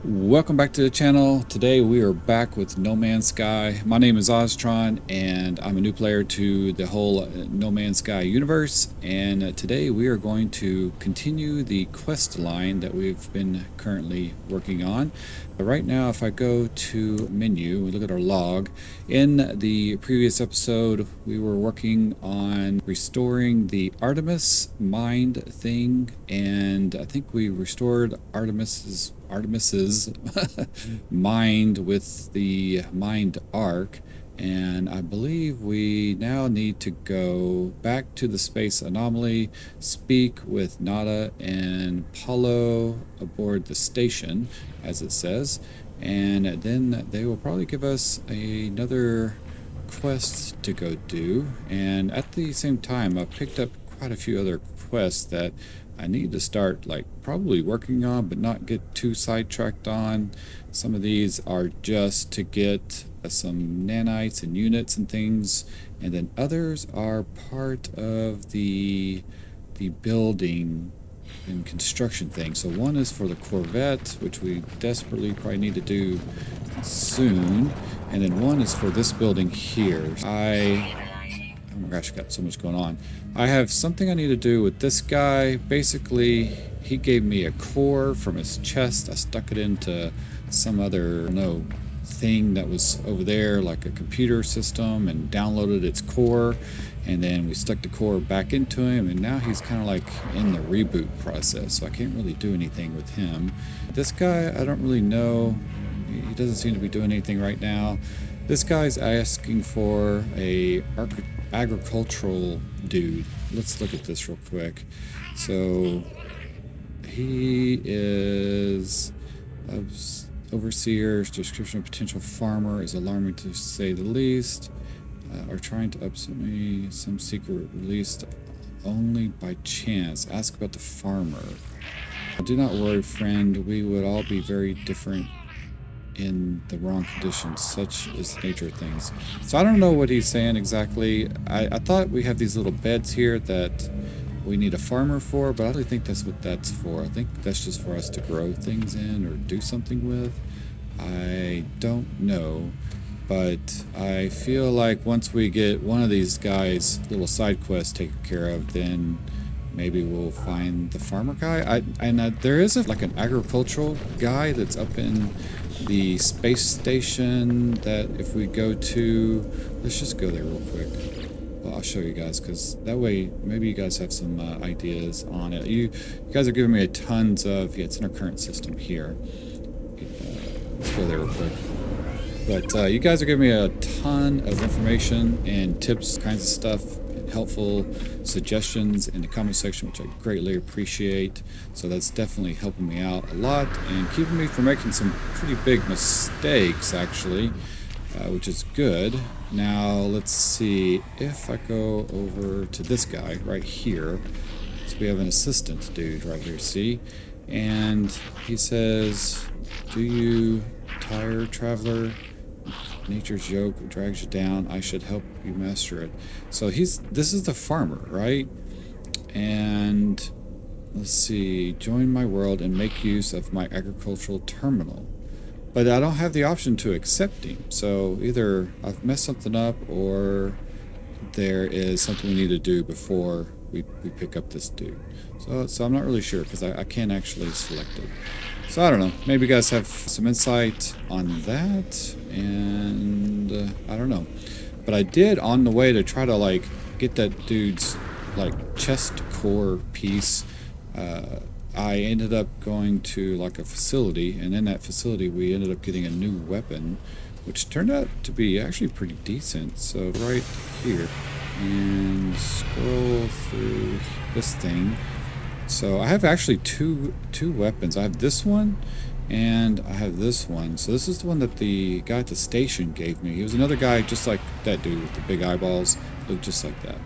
Welcome back to the channel. Today we are back with No Man's Sky. My name is Oztron and I'm a new player to the whole No Man's Sky universe, and today we are going to continue the quest line that we've been currently working on. But right now, if I go to menu, we look at our log. In the previous episode we were working on restoring the Artemis mind thing, and I think we restored Artemis's mind with the mind arc, and I believe we now need to go back to the space anomaly, speak with Nada and Paulo aboard the station, as it says, and then they will probably give us another quest to go do. And at the same time, I've picked up quite a few other quests that I need to start probably working on, but not get too sidetracked on. Some of these are just to get some nanites and units and things, and then others are part of the building and construction thing. So one is for the Corvette, which we desperately probably need to do soon, and then one is for this building here. Oh my gosh, I got so much going on. I have something I need to do with this guy. Basically, he gave me a core from his chest. I stuck it into some other, I don't know, thing that was over there, like a computer system, and downloaded its core. And then we stuck the core back into him, and now he's kind of like in the reboot process, so I can't really do anything with him. This guy, I don't really know. He doesn't seem to be doing anything right now. This guy's asking for a agricultural dude. Let's look at this real quick. So he is overseer's description of potential farmer is alarming to say the least. Are trying to upset me. Some secret released only by chance. Ask about the farmer. Do not worry, friend. We would all be very different in the wrong conditions. Such is the nature of things. So I don't know what he's saying exactly. I thought we have these little beds here that we need a farmer for, but I don't think that's what that's for. I think that's just for us to grow things in or do something with. I don't know, but I feel like once we get one of these guys' little side quests taken care of, then maybe we'll find the farmer guy. There is like an agricultural guy that's up in the space station that if we go to, let's just go there real quick. Well, I'll show you guys, because that way maybe you guys have some ideas on it. You guys are giving me tons of, yeah, it's in our current system here. Let's go there real quick. But you guys are giving me a ton of information and tips, kinds of stuff, helpful suggestions in the comment section, which I greatly appreciate. So that's definitely helping me out a lot and keeping me from making some pretty big mistakes, actually, which is good. Now let's see if I go over to this guy right here. So we have an assistant dude right here, see? And he says, do you tire, traveler? Nature's yoke drags you down. I should help you master it. So this is the farmer, right? And let's see, join my world and make use of my agricultural terminal. But I don't have the option to accept him. So either I've messed something up, or there is something we need to do before we pick up this dude. So I'm not really sure, because I can't actually select it. So I don't know, maybe you guys have some insight on that, and I don't know. But I did, on the way to try to get that dude's chest core piece, I ended up going to a facility, and in that facility we ended up getting a new weapon, which turned out to be actually pretty decent. So right here, and scroll through this thing. So I have actually two weapons. I have this one, and I have this one. So this is the one that the guy at the station gave me. He was another guy just like that dude with the big eyeballs, looked just like that.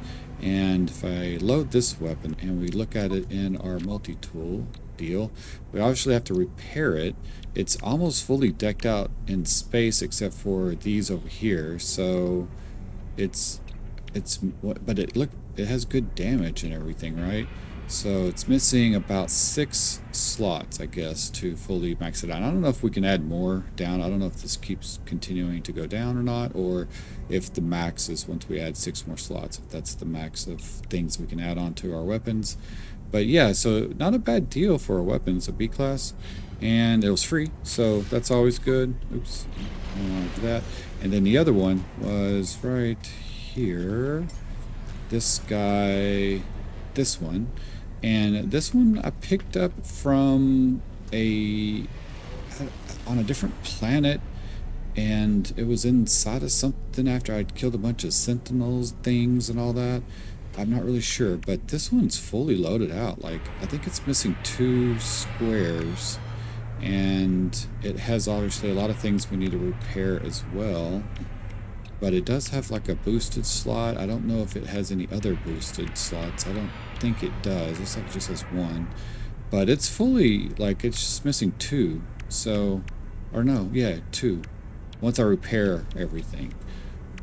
And if I load this weapon and we look at it in our multi-tool deal, we obviously have to repair it. It's almost fully decked out in space except for these over here. So but it has good damage and everything, right? So it's missing about 6 slots, I guess, to fully max it out. I don't know if we can add more down. I don't know if this keeps continuing to go down or not, or if the max is once we add 6 more slots, if that's the max of things we can add on to our weapons. But yeah, so not a bad deal for a weapon. It's a B class, and it was free, so that's always good. Oops, I don't want to do that. And then the other one was right here. This guy, this one. And this one I picked up from on a different planet, and it was inside of something after I'd killed a bunch of sentinels things and all that. I'm not really sure, but this one's fully loaded out. Like, I think it's missing 2 squares, and it has obviously a lot of things we need to repair as well. But it does have like a boosted slot. I don't know if it has any other boosted slots. I don't think it does. Looks like it just has 1. But it's fully, like, it's just missing 2. So, or no, yeah, 2. Once I repair everything.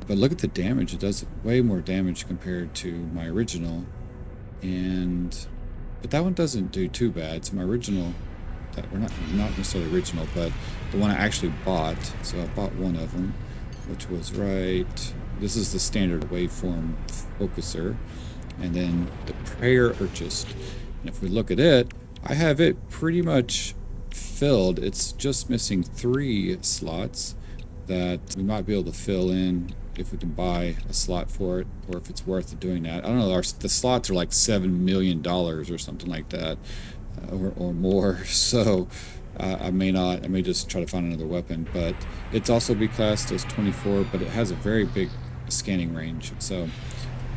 But look at the damage. It does way more damage compared to my original. But that one doesn't do too bad. So my original, or not necessarily original, but the one I actually bought. So I bought one of them, which was right. This is the standard waveform focuser, and then the prayer urchist. And if we look at it, I have it pretty much filled. It's just missing 3 slots that we might be able to fill in if we can buy a slot for it, or if it's worth doing that. I don't know. The slots are like $7 million or something like that, or more. So. I may just try to find another weapon, but it's also B classed as 24, but it has a very big scanning range. So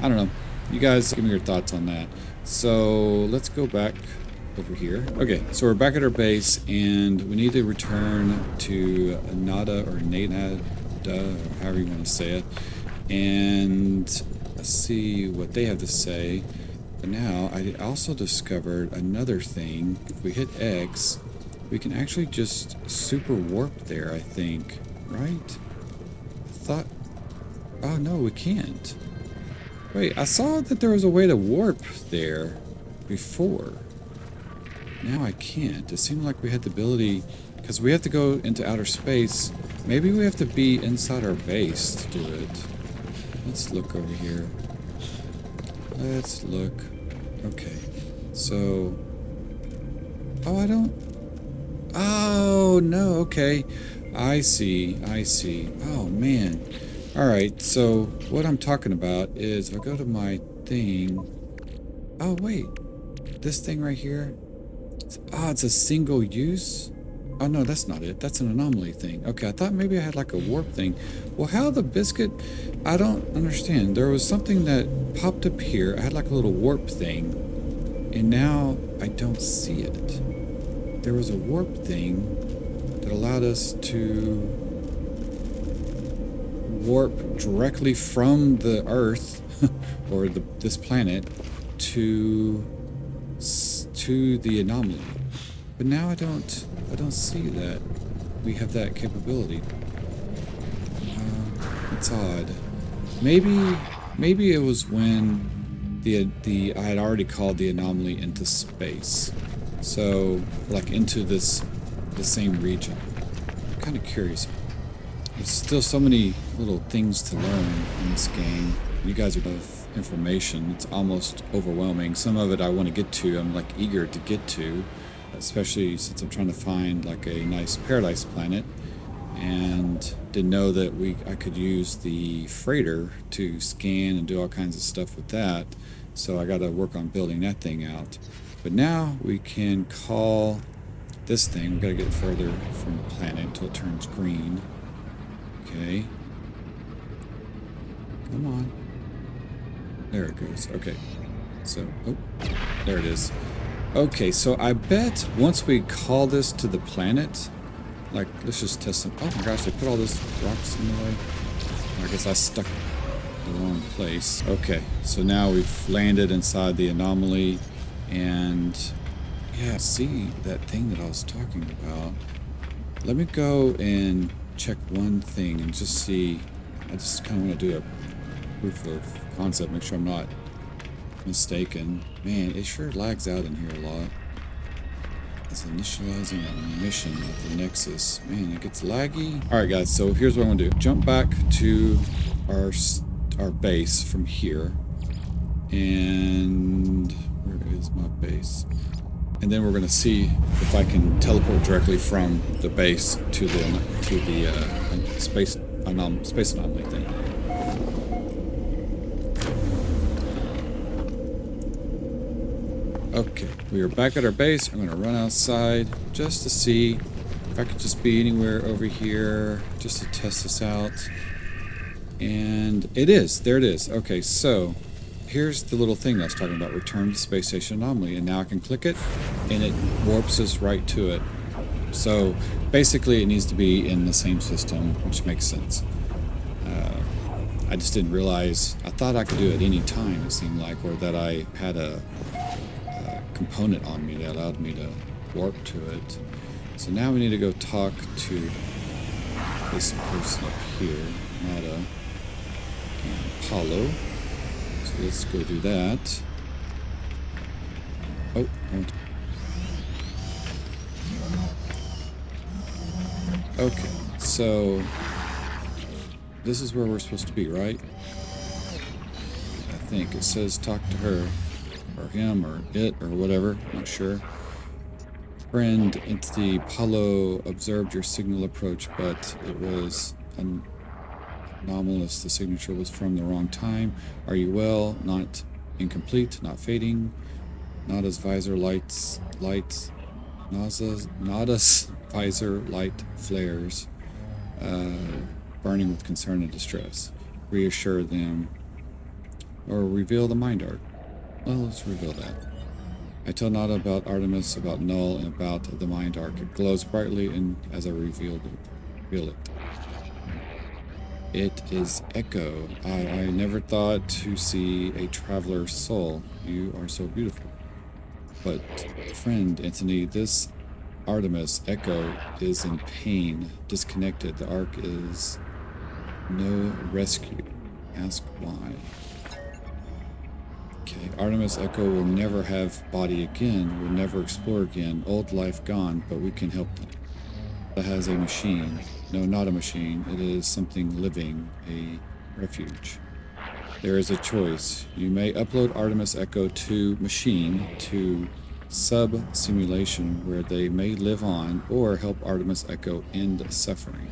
I don't know. You guys give me your thoughts on that. So let's go back over here. Okay, so we're back at our base, and we need to return to Nada or Nada, or however you want to say it. And let's see what they have to say. But now I also discovered another thing. If we hit X, we can actually just super warp there, I think. Right? I thought... Oh, no, we can't. Wait, I saw that there was a way to warp there before. Now I can't. It seemed like we had the ability... Because we have to go into outer space. Maybe we have to be inside our base to do it. Let's look over here. Let's look. Okay. So... Oh, I don't... Oh, no, okay. I see. Oh, man. Alright, so what I'm talking about is I go to my thing. Oh, wait. This thing right here? It's a single use? Oh, no, that's not it. That's an anomaly thing. Okay, I thought maybe I had like a warp thing. Well, how the biscuit... I don't understand. There was something that popped up here. I had like a little warp thing. And now I don't see it. There was a warp thing that allowed us to warp directly from the Earth or this planet to the anomaly. But now I don't see that we have that capability. It's odd. Maybe it was when I had already called the anomaly into space. So, like, into the same region. I'm kind of curious. There's still so many little things to learn in this game. You guys are both information. It's almost overwhelming. Some of it I want to get to. I'm, like, eager to get to. Especially since I'm trying to find, like, a nice paradise planet. And didn't know that I could use the freighter to scan and do all kinds of stuff with that. So I got to work on building that thing out. But now we can call this thing. We've got to get further from the planet until it turns green. Okay. Come on. There it goes. Okay. So, oh, there it is. Okay, so I bet once we call this to the planet, like, let's just test some. Oh my gosh, they put all those rocks in the way. I guess I stuck in the wrong place. Okay, so now we've landed inside the anomaly. And yeah, see that thing that I was talking about. Let me go and check one thing and just see. I just kind of want to do a proof of concept, make sure I'm not mistaken. Man, it sure lags out in here a lot. It's initializing a mission at the Nexus. Man, it gets laggy. Alright guys, so here's what I'm gonna do. Jump back to our base from here. And where is my base? And then we're gonna see if I can teleport directly from the base to the space anomaly thing. Okay, we are back at our base. I'm gonna run outside just to see if I could just be anywhere over here just to test this out. And it is. There it is. Okay, so here's the little thing I was talking about. Return to space station anomaly. And now I can click it and it warps us right to it. So basically it needs to be in the same system, which makes sense. I just didn't realize. I thought I could do it any time, it seemed like, or that I had a component on me that allowed me to warp to it. So now we need to go talk to this person up here, Nada and Apollo. So let's go do that. Oh, okay, so this is where we're supposed to be, right? I think it says talk to her. Or him, or it, or whatever, not sure. Friend, entity Apollo observed your signal approach, but it was anomalous. The signature was from the wrong time. Are you well? Not incomplete, not fading. Nada's visor lights, Nada's visor light flares, burning with concern and distress. Reassure them, or reveal the mind arc. Well, let's reveal that. I tell Nada about Artemis, about Null, and about the mind arc. It glows brightly, and as I reveal it. It is Echo. I never thought to see a traveler's soul. You are so beautiful. But, friend Anthony, this Artemis, Echo, is in pain, disconnected. The arc is no rescue. Ask why. Okay, Artemis Echo will never have body again, will never explore again, old life gone, but we can help them. It has a machine. No, not a machine. It is something living, a refuge. There is a choice. You may upload Artemis Echo to machine, to sub-simulation where they may live on, or help Artemis Echo end suffering.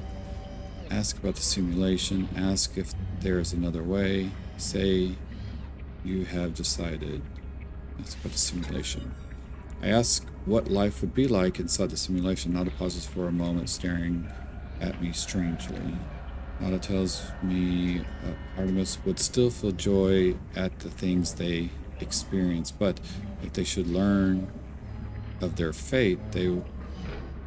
Ask about the simulation. Ask if there is another way. Say you have decided. That's about the simulation. I ask what life would be like inside the simulation. Nada pauses for a moment, staring at me strangely. Nada tells me Artemis would still feel joy at the things they experience, but if they should learn of their fate,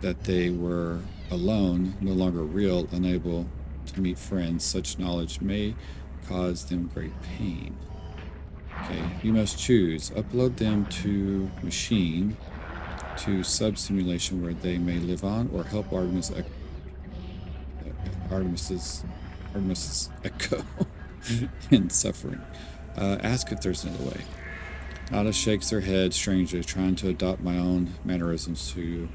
that they were alone, no longer real, unable to meet friends, such knowledge may cause them great pain. Okay, you must choose. Upload them to machine, to sub-simulation where they may live on, or help Artemis's Echo in suffering. Ask if there's another way. Nada shakes her head strangely, trying to adopt my own mannerisms. The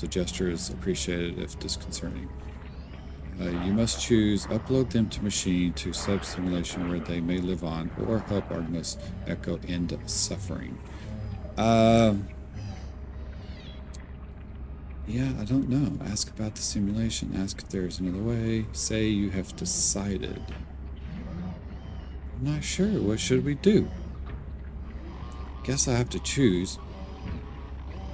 gesture is appreciated if disconcerting. You must choose. Upload them to machine, to sub-simulation where they may live on, or help Artemis Echo end suffering. Yeah, I don't know. Ask about the simulation. Ask if there's another way. Say you have decided. I'm not sure. What should we do? Guess I have to choose.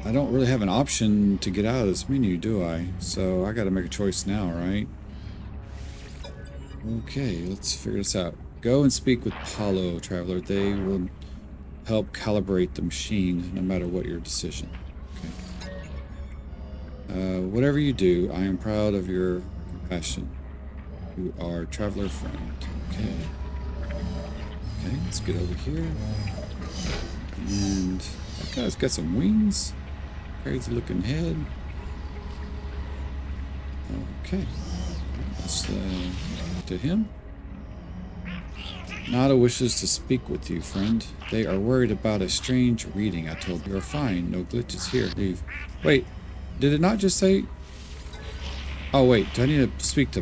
I don't really have an option to get out of this menu, do I? So I gotta make a choice now, right? Okay, let's figure this out. Go and speak with Apollo, Traveler. They will help calibrate the machine, no matter what your decision. Okay. Whatever you do, I am proud of your compassion. You are Traveler friend. Okay. Okay, let's get over here. And that guy's got some wings. Crazy looking head. Okay. Let's to him. Nada wishes to speak with you, friend. They are worried about a strange reading I told you. You're fine. No glitches here. Leave. Wait, did it not just say... Oh, wait. Do I need to speak to...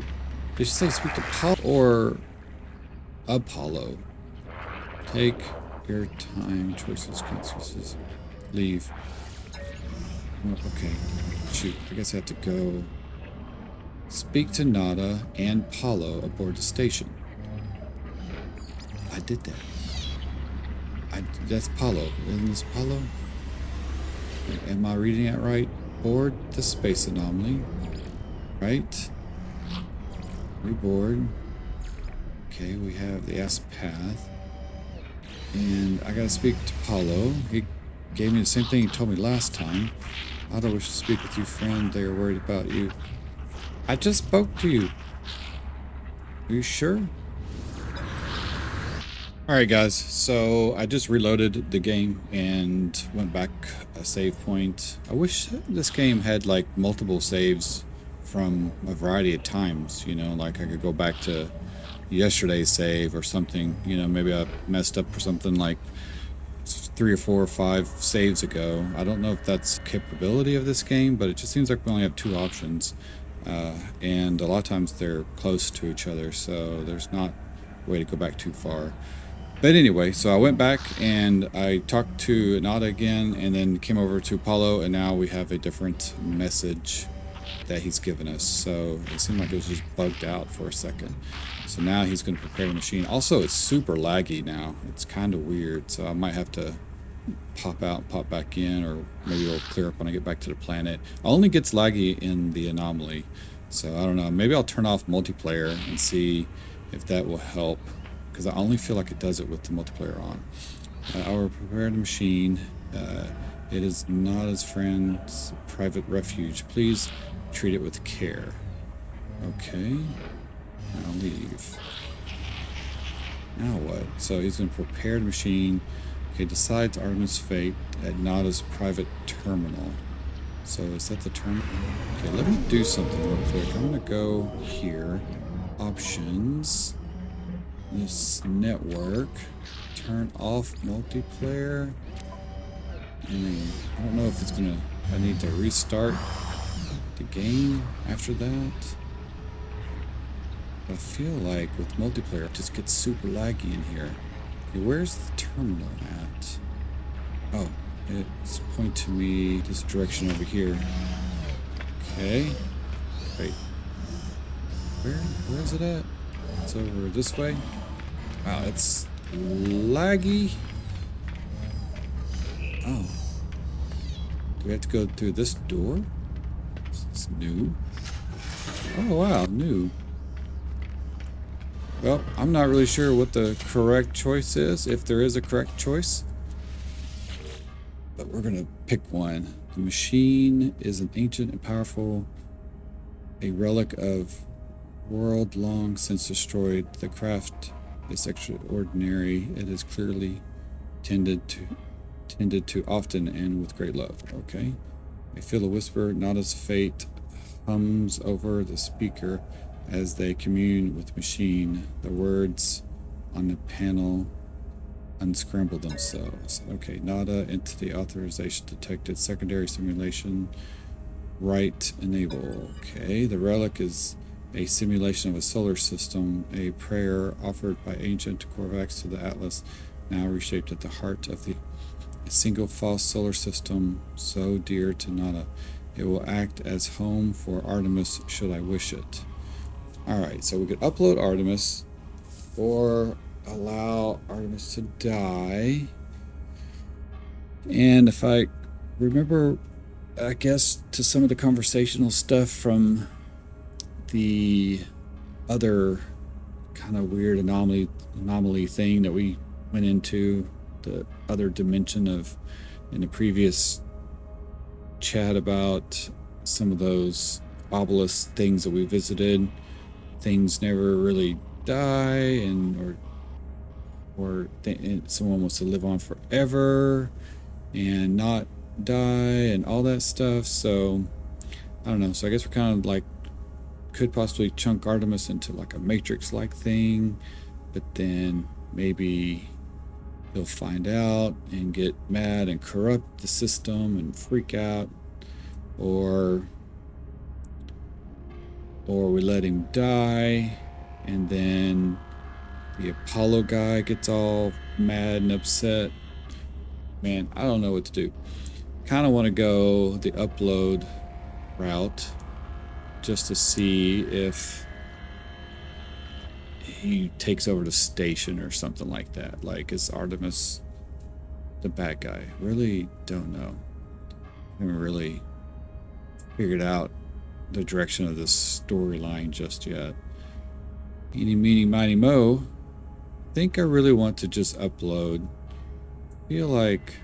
Did she say speak to Paul or Apollo? Take your time. Choices, consequences. Leave. Oh, okay. Shoot. I guess I have to go... Speak to Nada and Paulo aboard the station. I did that. That's Paulo. Isn't this Paulo? Am I reading it right? Board the space anomaly. Right? Reboard. Okay, we have the S path. And I gotta speak to Paulo. He gave me the same thing he told me last time. I don't wish to speak with you, friend. They are worried about you. I just spoke to you. Are you sure? Alright guys, so I just reloaded the game and went back a save point. I wish this game had like multiple saves from a variety of times, you know, like I could go back to yesterday's save or something, you know, maybe I messed up for something like 3 or 4 or 5 saves ago. I don't know if that's capability of this game, but it just seems like we only have 2 options. And a lot of times they're close to each other, so there's not a way to go back too far. But anyway, so I went back and I talked to Nada again and then came over to Paulo, and now we have a different message that he's given us. So it seemed like it was just bugged out for a second. So now he's going to prepare the machine. Also, it's super laggy now. It's kind of weird, so I might have to pop out, pop back in, or maybe it'll clear up when I get back to the planet. It only gets laggy in the anomaly, so I don't know. Maybe I'll turn off multiplayer and see if that will help, because I only feel like it does it with the multiplayer on. Our prepared machine. It is not as friend's private refuge. Please treat it with care. Okay. Now leave. Now what? So he's going to prepare the machine. Okay, decides Artemis' fate at Nada's private terminal. So is that the terminal? Okay, let me do something real quick. I'm going to go here. Options. This network. Turn off multiplayer. And then I don't know if it's going to... I need to restart the game after that. But I feel like with multiplayer it just gets super laggy in here. Okay, where's the terminal at? Oh, it's pointing me this direction over here. Okay. Wait. Where is it at? It's over this way. Wow, it's laggy. Oh. Do we have to go through this door? It's new. Oh wow, new. Well, I'm not really sure what the correct choice is, if there is a correct choice. But we're gonna pick one. The machine is an ancient and powerful, a relic of world long since destroyed. The craft is extraordinary. It is clearly tended to often and with great love. Okay. I feel a whisper. Nada's fate hums over the speaker as they commune with the machine. The words on the panel unscramble themselves. Okay, Nada, entity authorization detected. Secondary simulation. Right enable. Okay, the relic is a simulation of a solar system, a prayer offered by ancient Korvax to the Atlas, now reshaped at the heart of a single false solar system so dear to Nada. It will act as home for Artemis should I wish it. Alright, so we could upload Artemis or allow Artemis to die. And if I remember, I guess, to some of the conversational stuff from the other kind of weird anomaly thing that we went into, the other dimension of in the previous chat about some of those obelisk things that we visited. Things never really die, and someone wants to live on forever and not die and all that stuff. So I don't know. So I guess we're kind of like could possibly chunk Artemis into like a Matrix-like thing, but then maybe he'll find out and get mad and corrupt the system and freak out, or we let him die, and then the Apollo guy gets all mad and upset. Man, I don't know what to do. Kind of want to go the upload route just to see if he takes over the station or something like that. Like, is Artemis the bad guy? Really don't know. Haven't really figured out the direction of this storyline just yet. Eeny, meeny, miny, mo. I think I really want to just upload. Feel like,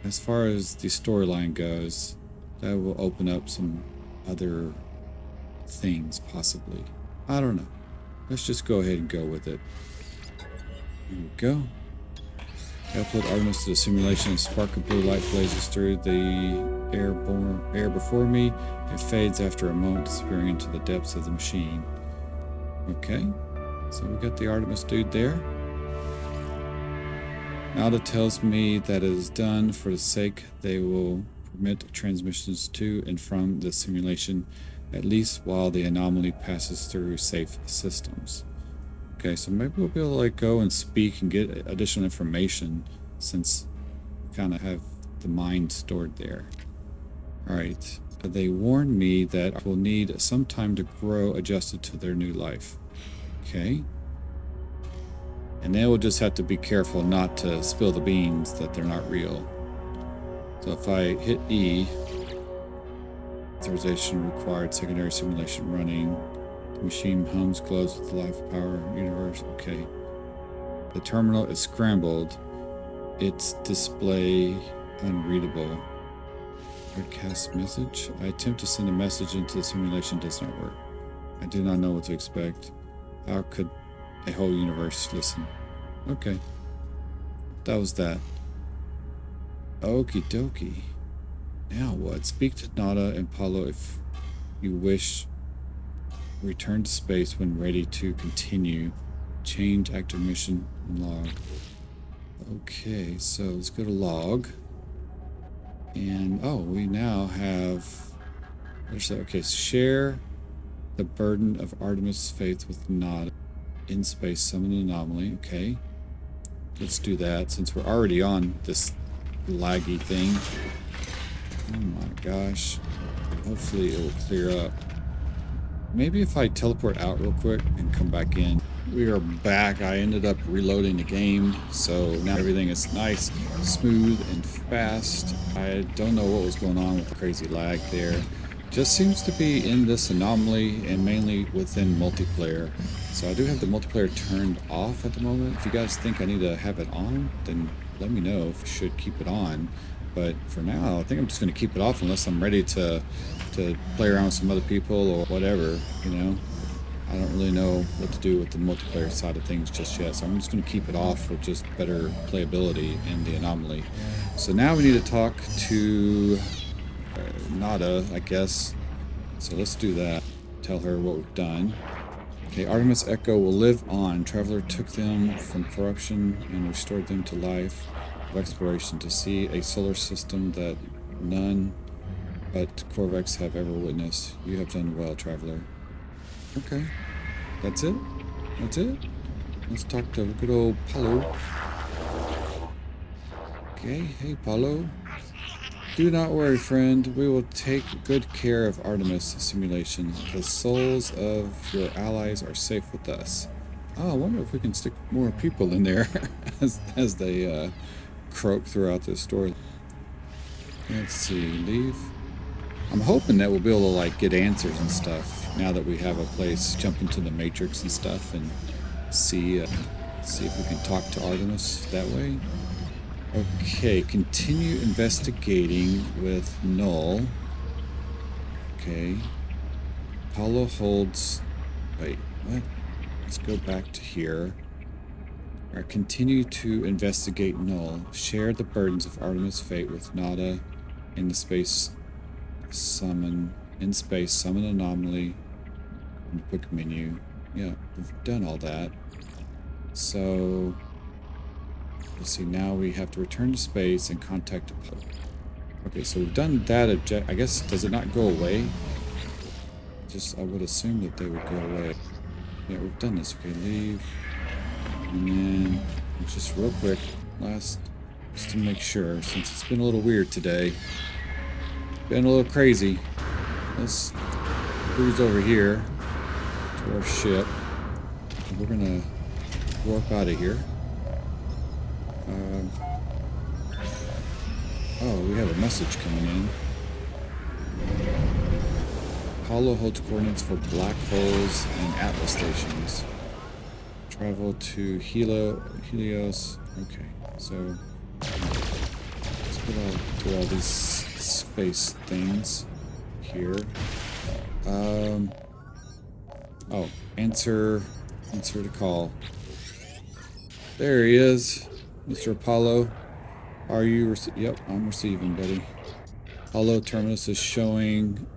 as far as the storyline goes, that will open up some other things, possibly. I don't know. Let's just go ahead and go with it. Here we go. I upload Artemis to the simulation. A spark of blue light blazes through the air before me. It fades after a moment, disappearing into the depths of the machine. Okay, so we got the Artemis dude there. Nada tells me that it is done for the sake they will permit transmissions to and from the simulation, at least while the anomaly passes through safe systems. Okay, so maybe we'll be able to like go and speak and get additional information since we kind of have the mind stored there. Alright, they warned me that I will need some time to grow adjusted to their new life. Okay. And then we'll just have to be careful not to spill the beans that they're not real. So if I hit E, authorization required, secondary simulation running. The machine hums, glows with life power, universe. Okay. The terminal is scrambled. Its display unreadable. Broadcast message. I attempt to send a message into the simulation, does not work. I do not know what to expect. How could a whole universe listen? Okay. That was that. Okie dokie. Now what? Speak to Nada and Paulo if you wish. Return to space when ready to continue. Change active mission and log. Okay, so let's go to log. And oh, we now have. Okay, share the burden of Artemis' faith with Nada. In space, summon an anomaly. Okay, let's do that since we're already on this laggy thing. Oh my gosh. Hopefully it will clear up. Maybe if I teleport out real quick and come back in. We are back. I ended up reloading the game, so now everything is nice, smooth, and fast. I don't know what was going on with the crazy lag there. Just seems to be in this anomaly and mainly within multiplayer. So I do have the multiplayer turned off at the moment. If you guys think I need to have it on, then let me know if I should keep it on. But for now, I think I'm just going to keep it off unless I'm ready to play around with some other people or whatever, you know. I don't really know what to do with the multiplayer side of things just yet, so I'm just going to keep it off for just better playability in the anomaly. So now we need to talk to Nada, I guess. So let's do that. Tell her what we've done. Okay, Artemis Echo will live on. Traveler took them from corruption and restored them to life of exploration to see a solar system that none but Corvex have ever witnessed. You have done well, Traveler. Okay, that's it? That's it? Let's talk to good old Paulo. Okay, hey Paulo. Do not worry, friend. We will take good care of Artemis simulation. The souls of your allies are safe with us. Oh, I wonder if we can stick more people in there as they croak throughout this story. Let's see, leave. I'm hoping that we'll be able to like get answers and stuff now that we have a place, jump into the Matrix and stuff and see if we can talk to Artemis that way. Okay, continue investigating with Null. Okay. Paulo holds... Wait, what? Let's go back to here. Alright, continue to investigate Null. Share the burdens of Artemis' fate with Nada in the space. Summon anomaly. And quick menu. Yeah, we've done all that. So, let's see, now we have to return to space and contact Apollo. Okay, so we've done that object. I guess, does it not go away? Just, I would assume that they would go away. Yeah, we've done this. Okay, leave. And then, just real quick, just to make sure, since it's been a little weird today. Been a little crazy. Let's cruise over here to our ship. And we're gonna warp out of here. Oh, we have a message coming in. Apollo holds coordinates for black holes and Atlas stations. Travel to Helios. Okay, so let's do all these space things here. Oh, answer the call. There he is, Mr. Apollo. Are you yep, I'm receiving, buddy. Apollo terminus is showing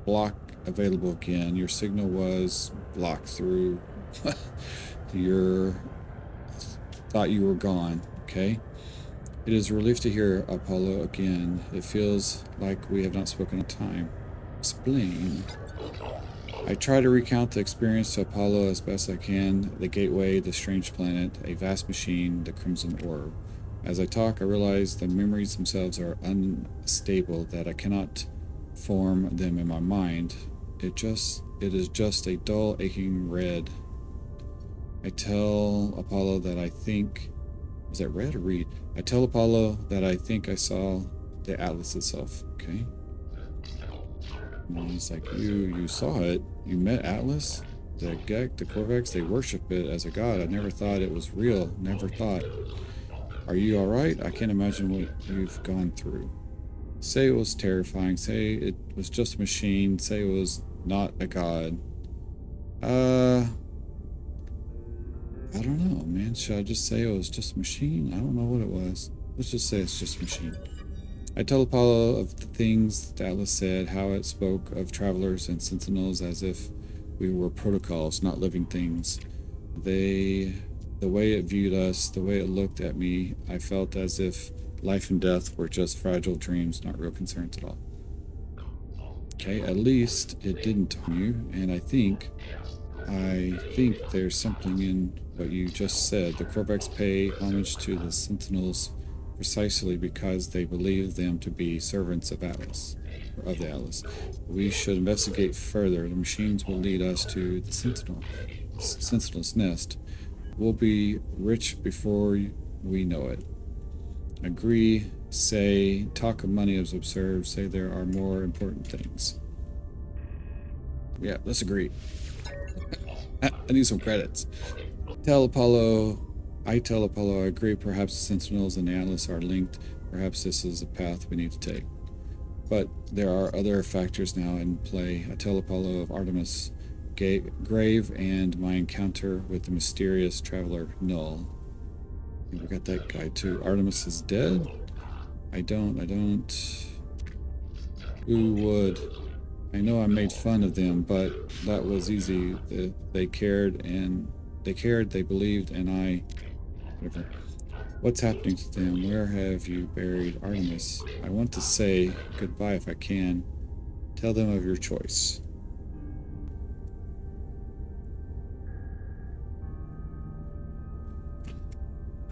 block available again. Your signal was blocked through your thought you were gone. Okay. It is a relief to hear Apollo again. It feels like we have not spoken in time. Explain. I try to recount the experience to Apollo as best I can. The gateway, the strange planet, a vast machine, the crimson orb. As I talk, I realize the memories themselves are unstable, that I cannot form them in my mind. It is just a dull, aching red. I tell Apollo that I think... Was that red or read? I tell Apollo that I think I saw the Atlas itself. Okay. And he's like, you saw it? You met Atlas? The Gek, the Korvax, they worship it as a god. I never thought it was real. Never thought. Are you alright? I can't imagine what you've gone through. Say it was terrifying. Say it was just a machine. Say it was not a god. I don't know, man. Should I just say it was just a machine? I don't know what it was. Let's just say it's just a machine. I tell Apollo of the things that Atlas said, how it spoke of travelers and sentinels as if we were protocols, not living things. The way it viewed us, the way it looked at me, I felt as if life and death were just fragile dreams, not real concerns at all. Okay, at least it didn't harm you, and I think there's something in what you just said. The Korvax pay homage to the Sentinels precisely because they believe them to be servants of Atlas, or of the Atlas. We should investigate further. The machines will lead us to the Sentinel's nest. We'll be rich before we know it. Agree, say, talk of money is absurd, say there are more important things. Yeah, let's agree. I need some credits. I tell Apollo I agree, perhaps the Sentinels and the Atlas are linked. Perhaps this is the path we need to take. But there are other factors now in play. I tell Apollo of Artemis' grave and my encounter with the mysterious traveler Null. We got that guy too. Artemis is dead? I don't. Who would? I know I made fun of them, but that was easy. They cared, they believed, and I... Whatever. What's happening to them? Where have you buried Artemis? I want to say goodbye if I can. Tell them of your choice.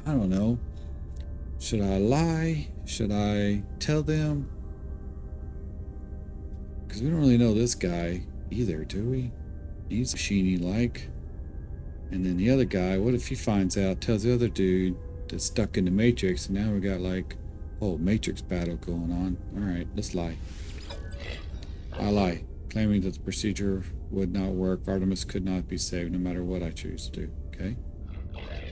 I don't know. Should I lie? Should I tell them? Because we don't really know this guy either, do we? He's machine-like. And then the other guy, what if he finds out, tells the other dude that's stuck in the Matrix, and now we got like a whole Matrix battle going on. Alright, let's lie. I lie, claiming that the procedure would not work. Artemis could not be saved no matter what I choose to do, okay?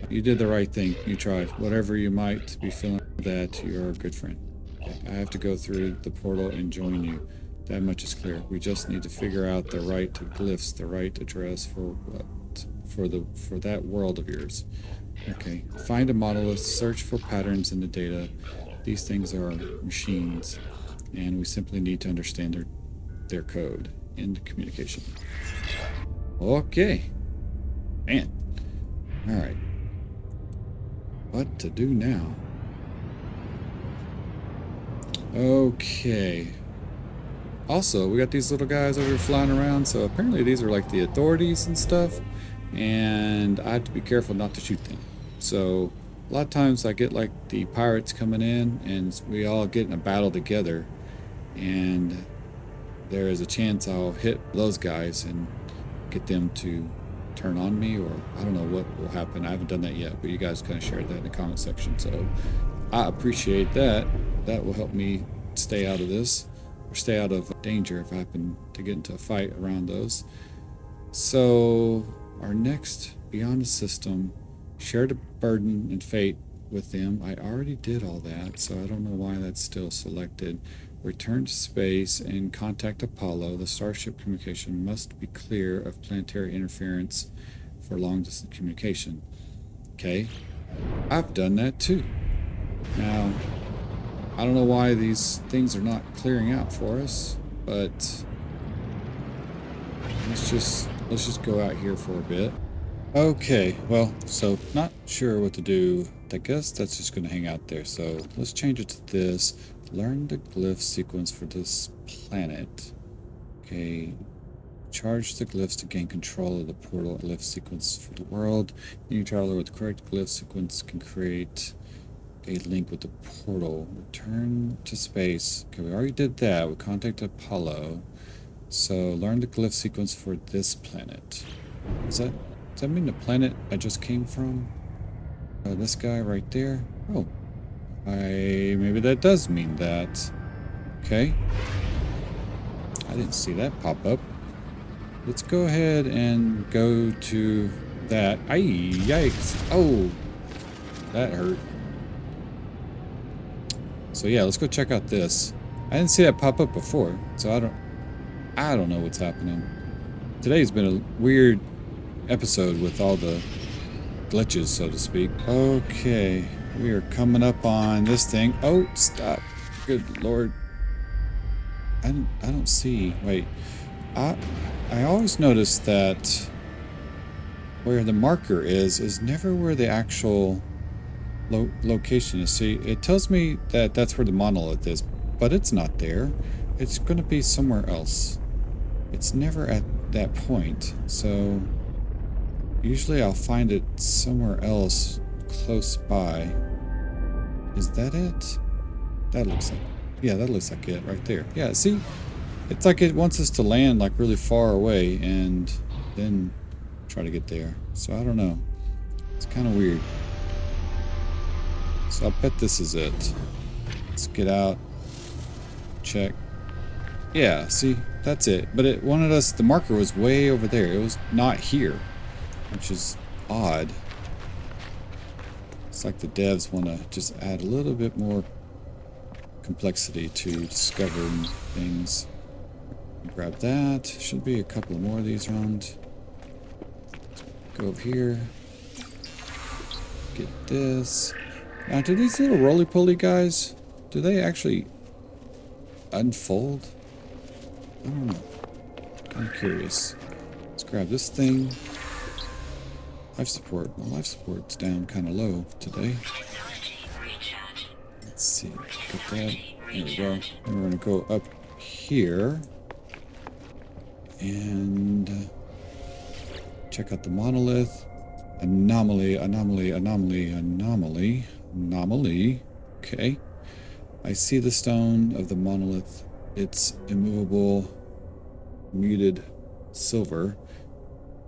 You did the right thing. You tried. Whatever you might be feeling, that you're a good friend. Okay? I have to go through the portal and join you. That much is clear. We just need to figure out the right glyphs, the right address for what? For that world of yours. Okay. Find a monolith, search for patterns in the data. These things are machines, and we simply need to understand their code. End communication. Okay. Man. Alright. What to do now? Okay. Also, we got these little guys over here flying around, so apparently these are like the authorities and stuff, and I have to be careful not to shoot them. So, a lot of times I get like the pirates coming in, and we all get in a battle together, and there is a chance I'll hit those guys and get them to turn on me, or I don't know what will happen. I haven't done that yet, but you guys kind of shared that in the comment section, so I appreciate that. That will help me stay out of this, or stay out of danger if I happen to get into a fight around those. So our next beyond the system, shared a burden and fate with them. I already did all that, so I don't know why that's still selected. Return to space and contact Apollo. The starship communication must be clear of planetary interference for long distance communication. Okay, I've done that too. Now, I don't know why these things are not clearing out for us, but let's just go out here for a bit. Okay, well, so not sure what to do. I guess that's just going to hang out there. So let's change it to this. Learn the glyph sequence for this planet. Okay, charge the glyphs to gain control of the portal glyph sequence for the world. Any traveler with the correct glyph sequence can create a link with the portal. Return to space. Okay, we already did that. We contacted Apollo. So learn the glyph sequence for this planet. Does that mean the planet I just came from? This guy right there? Oh. Maybe that does mean that. Okay. I didn't see that pop up. Let's go ahead and go to that. Aye, yikes. Oh. That hurt. So yeah, let's go check out this. I didn't see that pop up before, so I don't know what's happening. Today's been a weird episode with all the glitches, so to speak. Okay, we are coming up on this thing. Oh, stop. Good lord. I don't see. Wait. I always notice that where the marker is never where the actual location is. See, it tells me that that's where the monolith is, but it's not there. It's going to be somewhere else. It's never at that point, so usually I'll find it somewhere else close by. Is that it? That looks like, yeah, that looks like it right there. Yeah, see, it's like it wants us to land like really far away and then try to get there. So I don't know. It's kind of weird. So I'll bet this is it. Let's get out. Check. Yeah, see, that's it. But it wanted us, the marker was way over there. It was not here, which is odd. It's like the devs want to just add a little bit more complexity to discovering things. Grab that. Should be a couple more of these around. Go over here. Get this. Now, do these little roly-poly guys, do they actually unfold? I don't know. Kind of curious. Let's grab this thing. Life support. Well, life support's down kind of low today. Let's see. Get that. There we go. And we're going to go up here. And check out the monolith. Anomaly, anomaly, anomaly, anomaly, anomaly. Okay. I see the stone of the monolith. It's immovable, muted silver,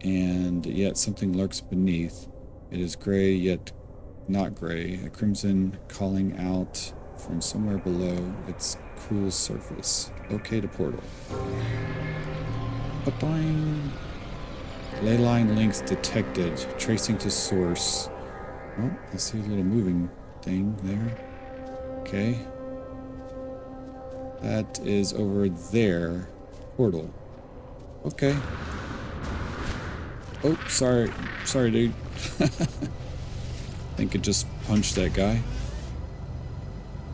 and yet something lurks beneath. It is gray, yet not gray. A crimson calling out from somewhere below its cool surface. Okay to portal. Ba-boing. Leyline links detected. Tracing to source. Oh, I see a little moving thing there. Okay. That is over there. Portal. Okay. Oh, sorry. Sorry, dude. I think it just punched that guy.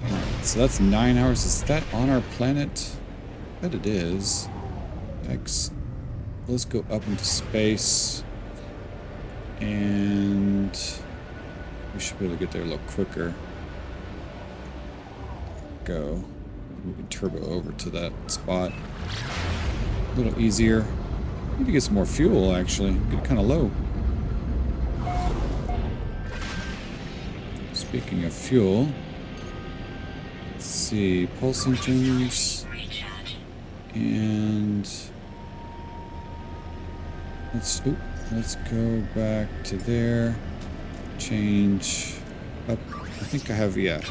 Alright, so that's 9 hours. Is that on our planet? I bet it is. X. Let's go up into space. And we should be able to get there a little quicker. Go. We can turbo over to that spot. A little easier. Need to get some more fuel, actually. Get kind of low. Speaking of fuel, let's see. Pulse engines. And let's go back to there. Change up. I think I have, yeah,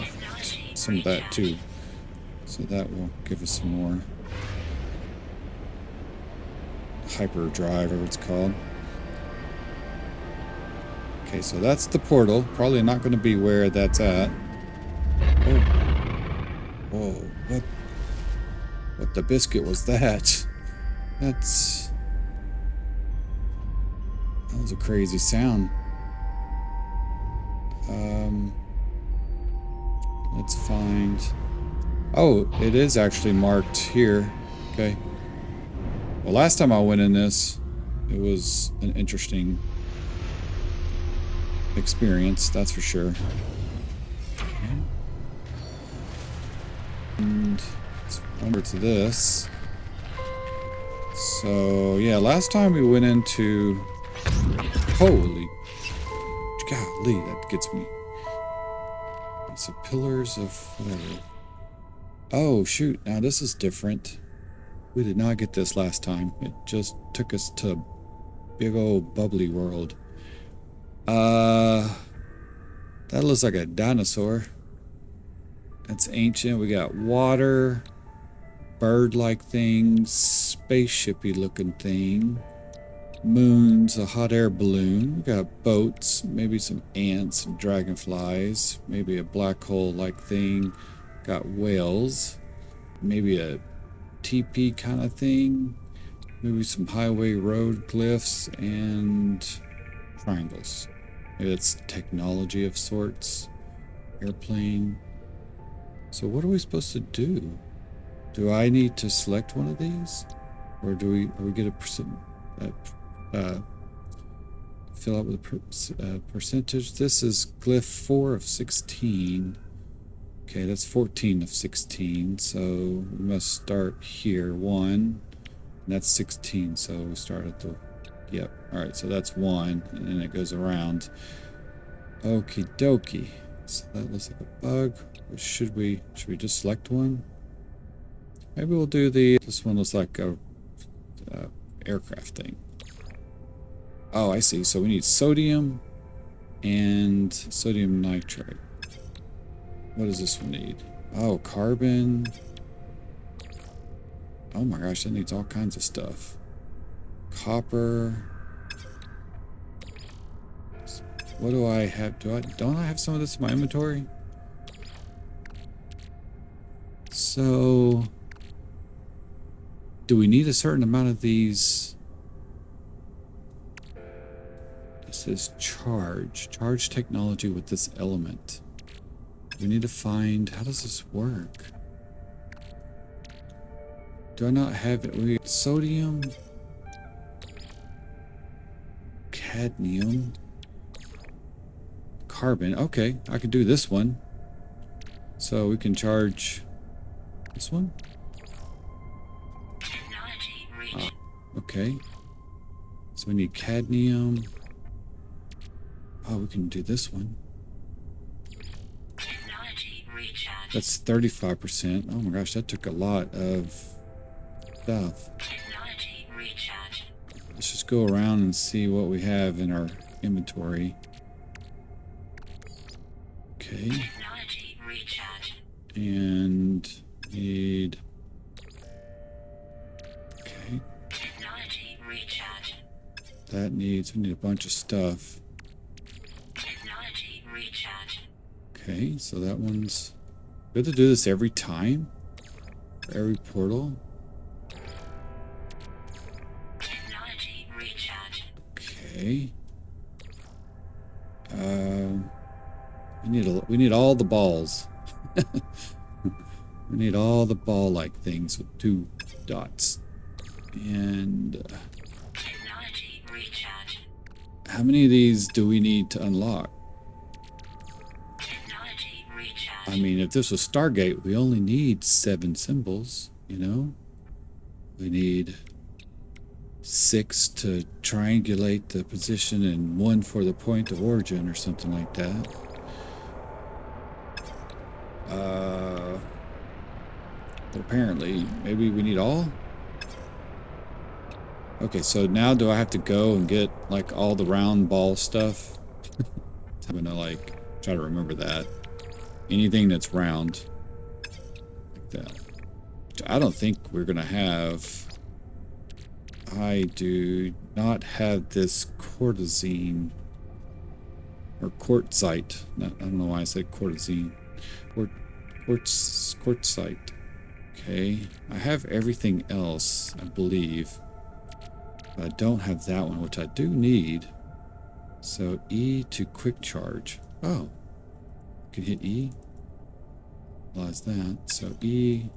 some of that too. So that will give us some more hyperdrive, or it's called. Okay, so that's the portal. Probably not going to be where that's at. Oh. Whoa, what the biscuit was that? That was a crazy sound. Let's find... Oh, it is actually marked here. Okay. Well, last time I went in this, it was an interesting experience, that's for sure. Okay. And let's over to this. So, yeah, last time we went into... Holy... Golly, that gets me. It's a pillars of whatever. Oh, shoot. Now this is different. We did not get this last time. It just took us to big old bubbly world. That looks like a dinosaur. That's ancient. We got water, bird-like things, spaceshipy looking thing. Moons, a hot air balloon. We got boats, maybe some ants and dragonflies, maybe a black hole-like thing. Got whales, maybe a teepee kind of thing, maybe some highway road glyphs and triangles. Maybe it's technology of sorts. Airplane. So what are we supposed to do? Do I need to select one of these, or do we get a percent? Fill out with a percentage. This is glyph 4 of 16. Okay, that's 14 of 16. So we must start here. 1. And that's 16. So we start at the... Yep. Alright, so that's 1. And then it goes around. Okie dokie. So that looks like a bug. Should we just select one? Maybe we'll do this one looks like a aircraft thing. Oh, I see. So we need sodium and sodium nitrate. What does this one need? Oh, carbon. Oh my gosh, that needs all kinds of stuff. Copper. What do I have? Don't I have some of this in my inventory? So, do we need a certain amount of these? This is charge technology with this element. We need to find, how does this work? Do I not have it? We got sodium, cadmium, carbon. Okay, I can do this one. So we can charge this one. Okay. So we need cadmium. Oh, we can do this one. That's 35%. Oh my gosh, that took a lot of stuff. Let's just go around and see what we have in our inventory. Okay. And need... Okay. That needs... We need a bunch of stuff. Okay, so that one's... We have to do this every time? For every portal? Okay. We need all the balls. We need all the ball-like things with 2 dots. And How many of these do we need to unlock? I mean, if this was Stargate, we only need 7 symbols, you know? We need 6 to triangulate the position and 1 for the point of origin or something like that. But apparently, maybe we need all? Okay, so now do I have to go and get, like, all the round ball stuff? I'm gonna, like, try to remember that. Anything that's round. Like that. I don't think we're gonna have... I do not have this quartzine. Or quartzite. I don't know why I said quartzine. Quartzite. Okay. I have everything else, I believe. But I don't have that one, which I do need. So E to quick charge. Oh. I can hit E. Realize that. So E.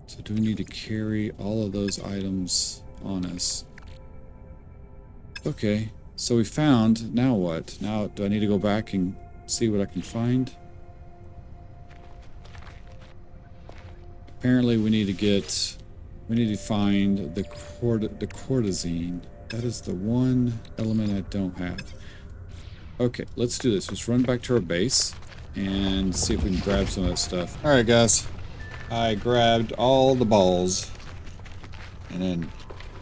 So do we need to carry all of those items on us? Okay. So we found, now what? Now do I need to go back and see what I can find? Apparently we need to find the quartzine. That is the one element I don't have. Okay, let's do this. Let's run back to our base and see if we can grab some of that stuff. Alright guys, I grabbed all the balls. And then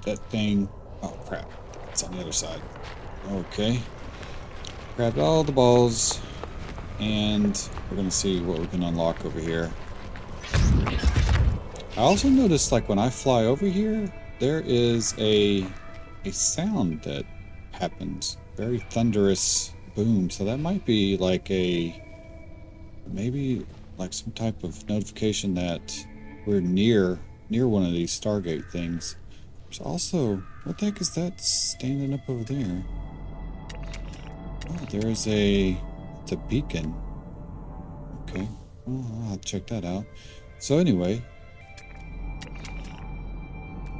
that thing, oh crap, it's on the other side. Okay, grabbed all the balls and we're gonna see what we can unlock over here. I also noticed, like, when I fly over here, there is a sound that happens. Very thunderous boom. So that might be like maybe like some type of notification that we're near one of these Stargate things. There's also, what the heck is that standing up over there? Oh, there is it's a beacon. Okay, well, I'll check that out. So anyway,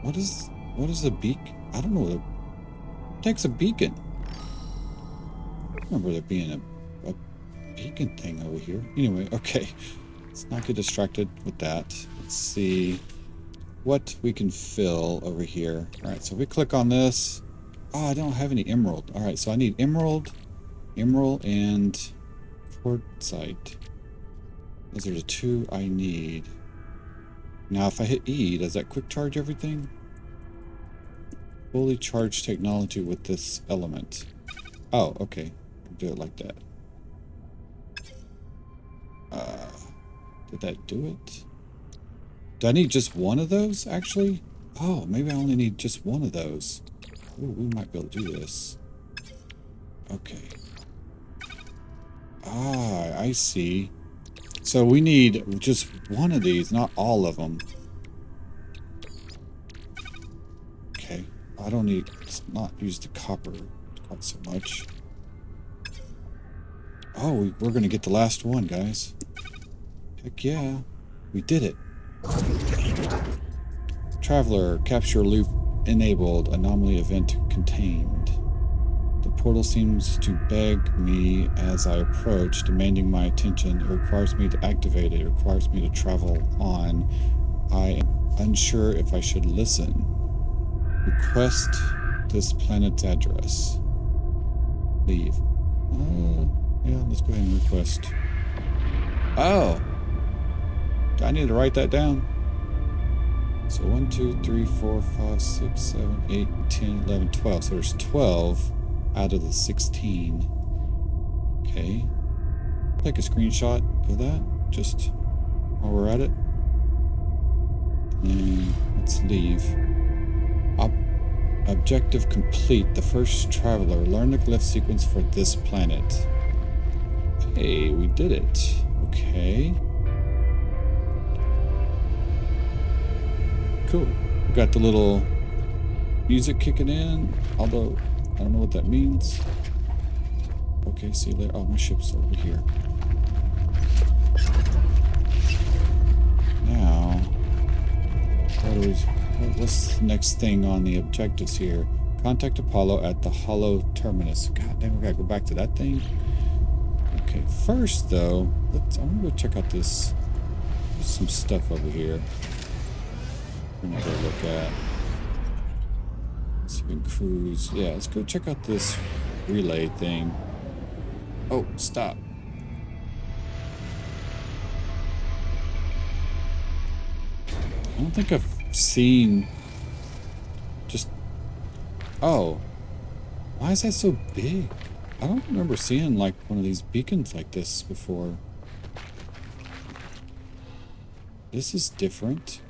what is a beacon? I don't know what takes a beacon. I remember there being a beacon thing over here. Anyway, okay. Let's not get distracted with that. Let's see what we can fill over here. Alright, so if we click on this. Oh, I don't have any emerald. Alright, so I need emerald, and quartzite. Those are the 2 I need. Now, if I hit E, does that quick charge everything? Fully charged technology with this element. Oh, okay. Do it like that. Did that do it? Do I need just one of those, actually? Oh, maybe I only need just one of those. Ooh, we might be able to do this. Okay. Ah, I see. So we need just one of these, not all of them. Okay. I don't need, let's not use the copper quite so much. Oh, we're going to get the last one, guys. Heck yeah. We did it. Traveler, capture loop enabled, anomaly event contained. The portal seems to beg me as I approach, demanding my attention. It requires me to activate it. It requires me to travel on. I am unsure if I should listen. Request this planet's address. Leave. Yeah, let's go ahead and request. Oh! Do I need to write that down? So 1, 2, 3, 4, 5, 6, 7, 8, 10, 11, 12. So there's 12 out of the 16. Okay. Take a screenshot of that, just while we're at it. And let's leave. Objective complete. The first traveler. Learn the glyph sequence for this planet. Hey, we did it. Okay. Cool. We got the little music kicking in, although I don't know what that means. Okay, see you later. Oh, my ship's over here. Now, what's the next thing on the objectives here? Contact Apollo at the Hollow Terminus. God damn, we gotta go back to that thing. Okay, first though, I want to go check out this. There's some stuff over here. I'm gonna go look at. Let's see if we can cruise. Yeah, let's go check out this relay thing. Oh, stop. I don't think I've seen just... Oh. Why is that so big? I don't remember seeing like one of these beacons like this before. This is different.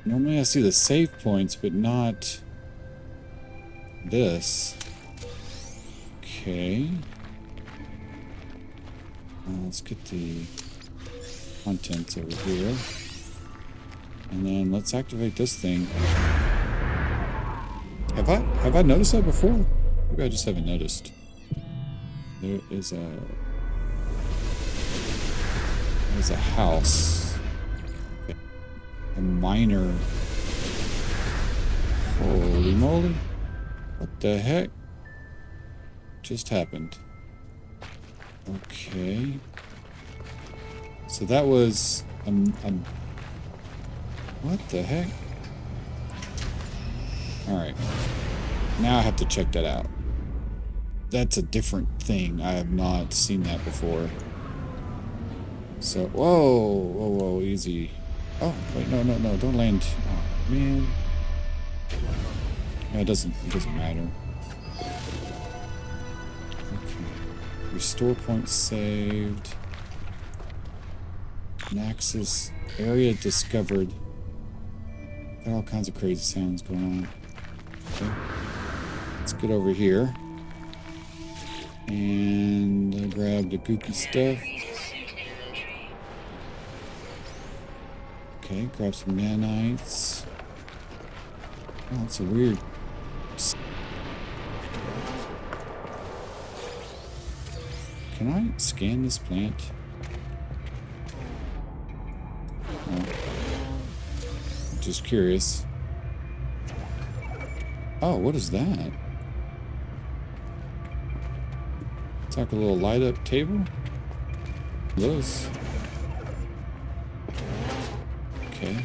Normally I see the save points, but not this. Okay. Let's get the contents over here. And then let's activate this thing. Have I noticed that before? Maybe I just haven't noticed. There is a... There's a house. Okay. A miner. Holy moly. What the heck just happened? Okay. So that was what the heck? Alright. Now I have to check that out. That's a different thing. I have not seen that before. So, whoa, easy. Oh, wait, no, don't land. Oh, man. Yeah, it doesn't matter. Okay. Restore point saved. Naxxus area discovered. Got all kinds of crazy sounds going on. Okay. Let's get over here. And grab the gooky stuff. Okay, grab some nanites. Oh, that's a weird... Can I scan this plant? Oh. Just curious. Oh, what is that? It's like a little light up table. Those. Okay.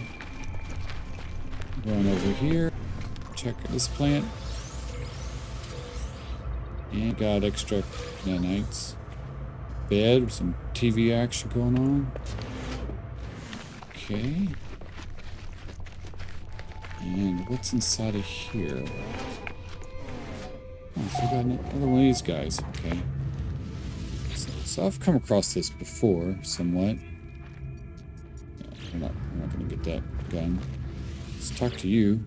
Going over here. Check this plant. And got extra nanites. Bed with some TV action going on. Okay. And what's inside of here? Oh, so I got another one of these guys. Okay. So I've come across this before, somewhat. Yeah, we're not gonna get that gun. Let's talk to you.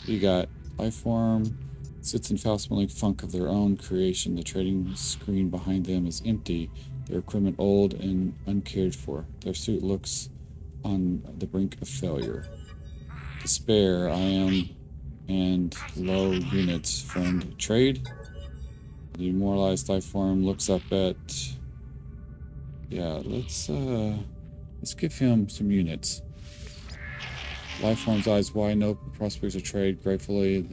You got Lifeform. Sits in foul-smelling funk of their own creation. The trading screen behind them is empty. Their equipment old and uncared for. Their suit looks on the brink of failure. Despair, I am, and low units. Friend, trade. The demoralized life form looks up at... Yeah, let's give him some units. Lifeform's eyes wide open, prospects of trade. Gratefully,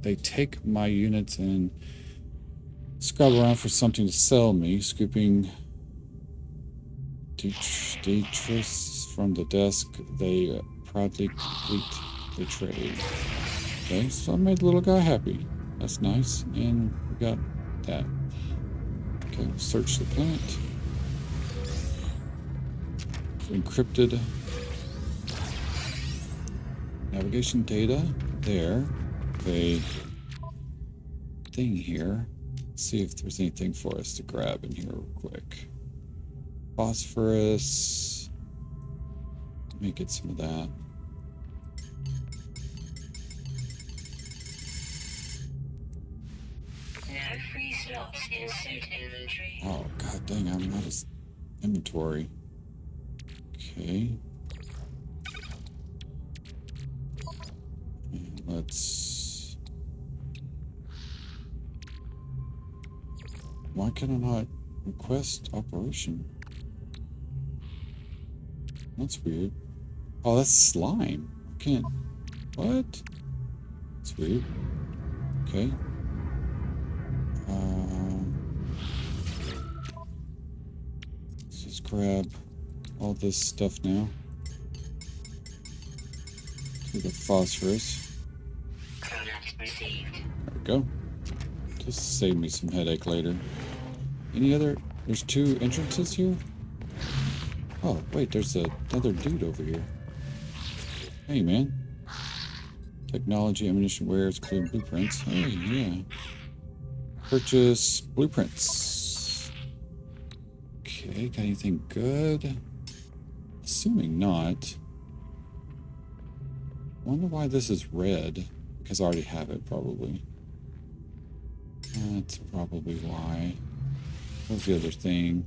they take my units and scrub around for something to sell me. Scooping detritus from the desk, they proudly complete the trade. Okay, so I made the little guy happy. That's nice, and we got that. Okay, search the plant. Encrypted. Navigation data there. A thing here. Let's see if there's anything for us to grab in here real quick. Phosphorus. Let me get some of that. No free slots in suit inventory. Oh, god dang, I'm out of inventory. Okay. Let's... Why can I not request operation? That's weird. Oh, that's slime. I can't... What? Sweet. Okay. Let's just grab all this stuff now. To the phosphorus. Product received. There we go. Just save me some headache later. Any other? There's 2 entrances here? Oh, wait, there's another dude over here. Hey, man. Technology, ammunition, wares, including blueprints. Hey, yeah. Purchase blueprints. Okay, got anything good? Assuming not. Wonder why this is red. Because I already have it, probably. That's probably why. What's the other thing?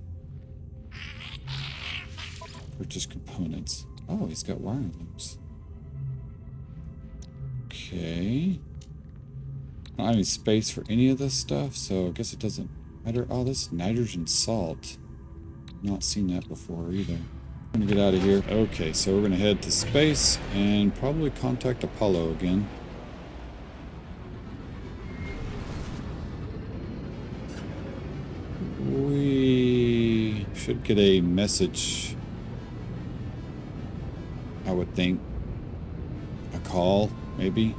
Purchase components. Oh, he's got wiring loops. Okay. I don't have any space for any of this stuff, so I guess it doesn't matter. Oh, this nitrogen salt. Not seen that before either. I'm gonna get out of here. Okay, so we're gonna head to space and probably contact Apollo again. We should get a message, I would think. A call, maybe?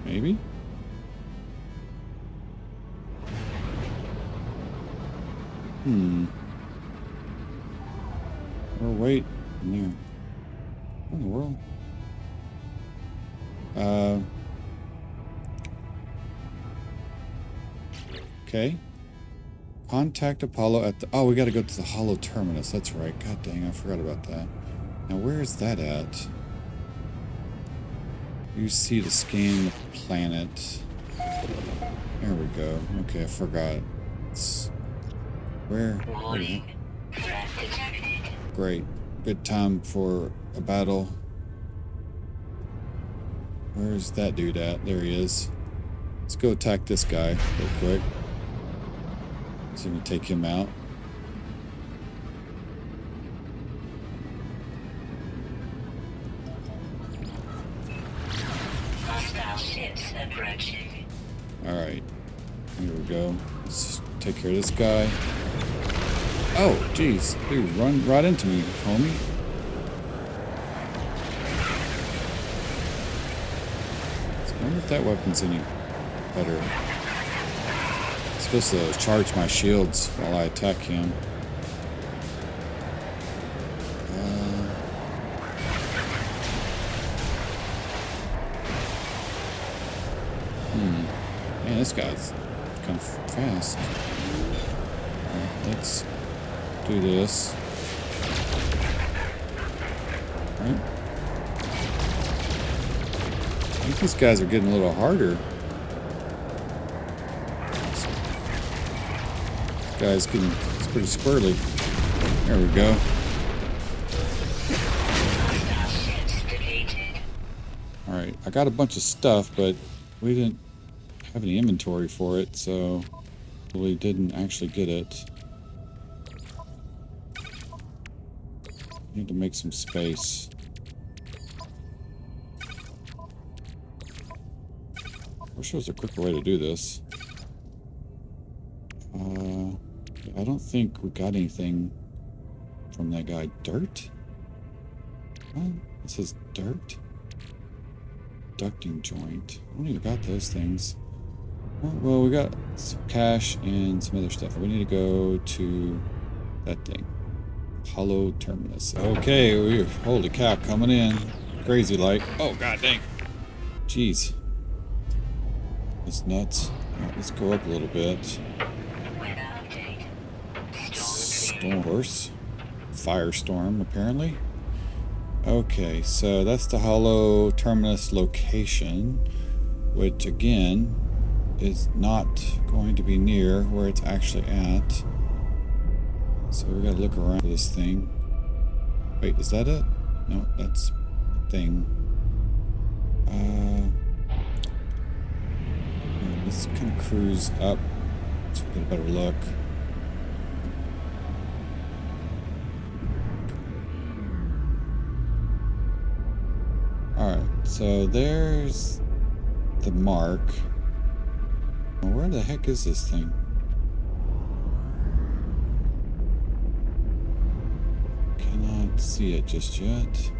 Maybe? Oh, wait. In there. What in the world? Okay. Contact Apollo at the... Oh, we gotta go to the Hollow Terminus. That's right. God dang, I forgot about that. Now, where is that at? You see to scan the planet. There we go. Okay, I forgot. It's... Where? Warning. Threat detected. Great. Good time for a battle. Where's that dude at? There he is. Let's go attack this guy real quick. See if we can take him out. Hostile ships approaching. Alright. Here we go. Let's take care of this guy. Oh, jeez. Dude, run right into me, homie. I wonder if that weapon's any better. I'm supposed to charge my shields while I attack him. Man, this guy's kind of fast. Let's do this. Right. I think these guys are getting a little harder. This guy's getting, it's pretty squirrely. There we go. Hostile ships defeated. Alright, I got a bunch of stuff, but we didn't have any inventory for it, so we didn't actually get it. Need to make some space. Wish there was a quicker way to do this. I don't think we got anything from that guy. Dirt? What? It says dirt? Ducting joint. I don't even got those things. Well, we got some cash and some other stuff. We need to go to that thing. Hollow Terminus. Okay, we're, holy cow, coming in. Crazy like. Oh, god dang. Jeez. That's nuts. Alright, let's go up a little bit. Weather update. Storms. Firestorm, apparently. Okay, so that's the Hollow Terminus location, which again is not going to be near where it's actually at. So we gotta look around for this thing. Wait, is that it? No, that's the thing. Let's kind of cruise up so we get a better look. Alright, so there's the mark. Well, where the heck is this thing? Cannot see it just yet.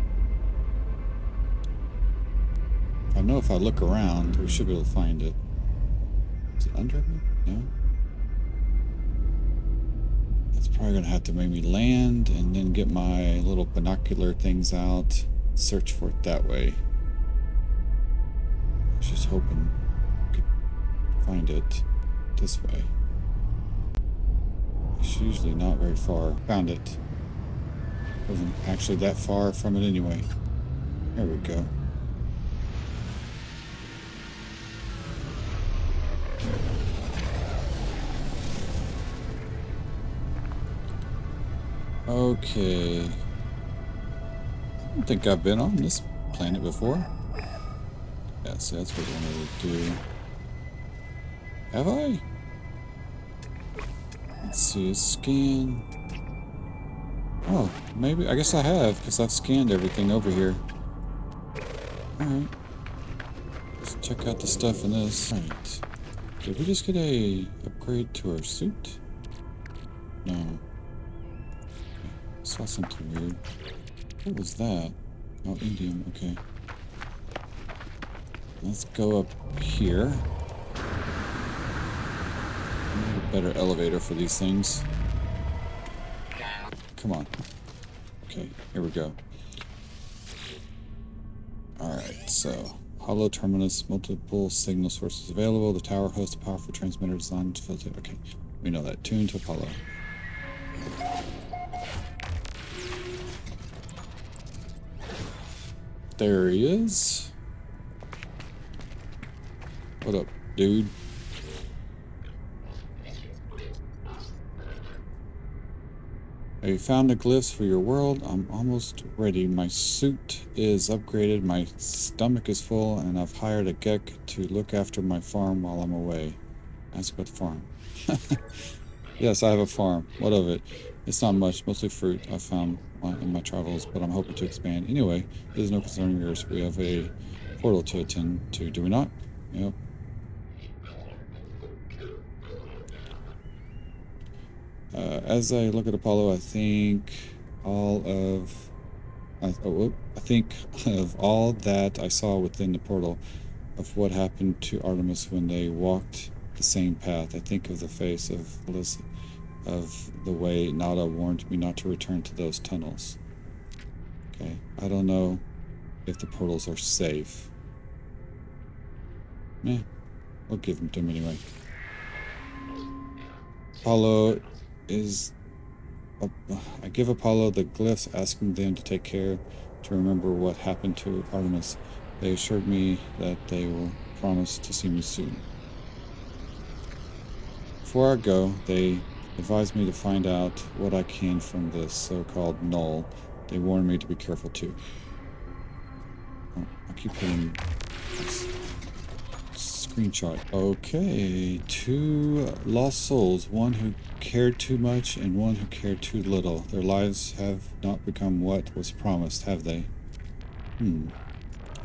I know if I look around, we should be able to find it. Is it under me? No. It's probably gonna have to make me land and then get my little binocular things out, search for it that way. I was just hoping I could find it this way. It's usually not very far. Found it. Wasn't actually that far from it anyway. There we go. Okay. I don't think I've been on this planet before. Yeah, see, that's what I wanted to do. Have I? Let's see, scan. Oh, maybe. I guess I have, because I've scanned everything over here. Alright. Let's check out the stuff in this. Alright. Did we just get a upgrade to our suit? No. Saw something weird. What was that? Oh, indium. Okay. Let's go up here. I need a better elevator for these things. Come on. Okay, here we go. Alright, so hollow terminus, multiple signal sources available. The tower hosts a powerful transmitter designed to filter. Okay, we know that. Tune to Apollo. There he is. What up, dude? Have you found the glyphs for your world? I'm almost ready. My suit is upgraded, my stomach is full, and I've hired a Gek to look after my farm while I'm away. Ask about the farm. Yes, I have a farm. What of it? It's not much, mostly fruit I found in my travels, but I'm hoping to expand. Anyway, it is no concern of yours. We have a portal to attend to, do we not? Yep. As I look at Apollo, I think of all that I saw within the portal, of what happened to Artemis when they walked the same path. I think of the face of the way Nada warned me not to return to those tunnels. Okay, I don't know if the portals are safe. We'll give them to him anyway. Apollo is... I give Apollo the glyphs, asking them to take care to remember what happened to Artemis. They assured me that they will promise to see me soon. Before I go, they advised me to find out what I can from this so-called null. They warned me to be careful too. Oh, I keep hitting screenshot. Okay, 2 lost souls, one who cared too much and one who cared too little. Their lives have not become what was promised, have they?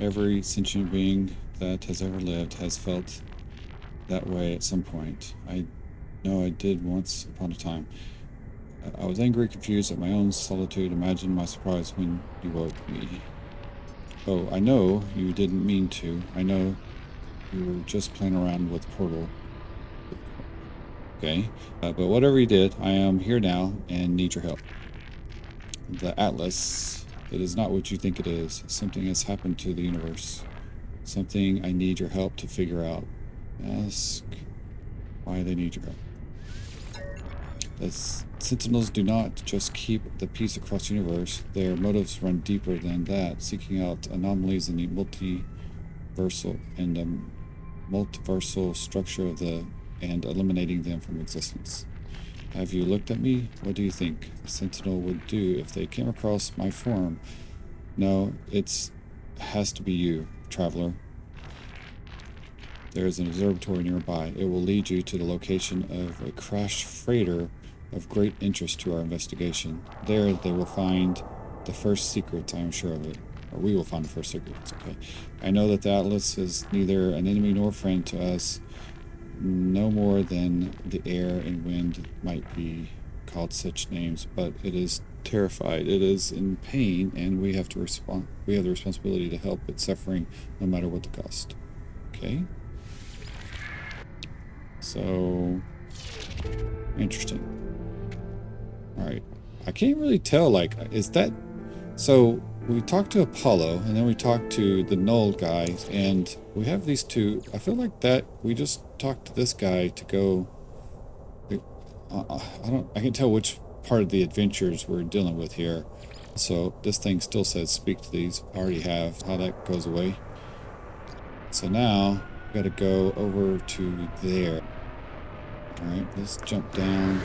Every sentient being that has ever lived has felt that way at some point. I know I did once upon a time. I was angry, confused at my own solitude. Imagine my surprise when you woke me. Oh, I know you didn't mean to. I know you were just playing around with Portal. Okay, but whatever you did, I am here now and need your help. The Atlas, it is not what you think it is. Something has happened to the universe. Something I need your help to figure out. Ask why they need your help. The Sentinels do not just keep the peace across the universe. Their motives run deeper than that, seeking out anomalies in the multiversal structure of and eliminating them from existence. Have you looked at me? What do you think a Sentinel would do if they came across my form? No, it has to be you, traveler. There is an observatory nearby. It will lead you to the location of a crashed freighter of great interest to our investigation. There they will find the first secret, I am sure of it. Or we will find the first cigarettes, okay. I know that the Atlas is neither an enemy nor friend to us, no more than the air and wind might be called such names, but it is terrified, it is in pain, and we have to respond. We have the responsibility to help it suffering, no matter what the cost. Okay. So interesting. All right. I can't really tell. Like, is that so? We talked to Apollo, and then we talked to the Null guys, and we have these two. I feel like that we just talked to this guy to go. I can tell which part of the adventures we're dealing with here. So this thing still says speak to these. I already have. How that goes away. So now we got to go over to there. All right, let's jump down.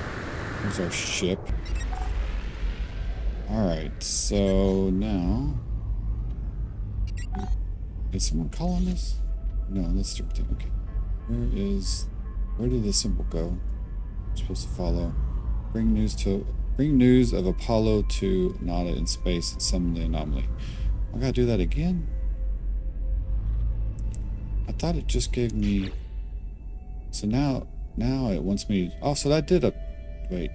Here's our ship. All right, so now is someone calling us? No, let's do it. Okay, where did the symbol go? We're supposed to follow. Bring news of Apollo to Nada in space and summon the anomaly. I gotta do that again? I thought it just gave me. So now it wants me. Oh, so that did wait.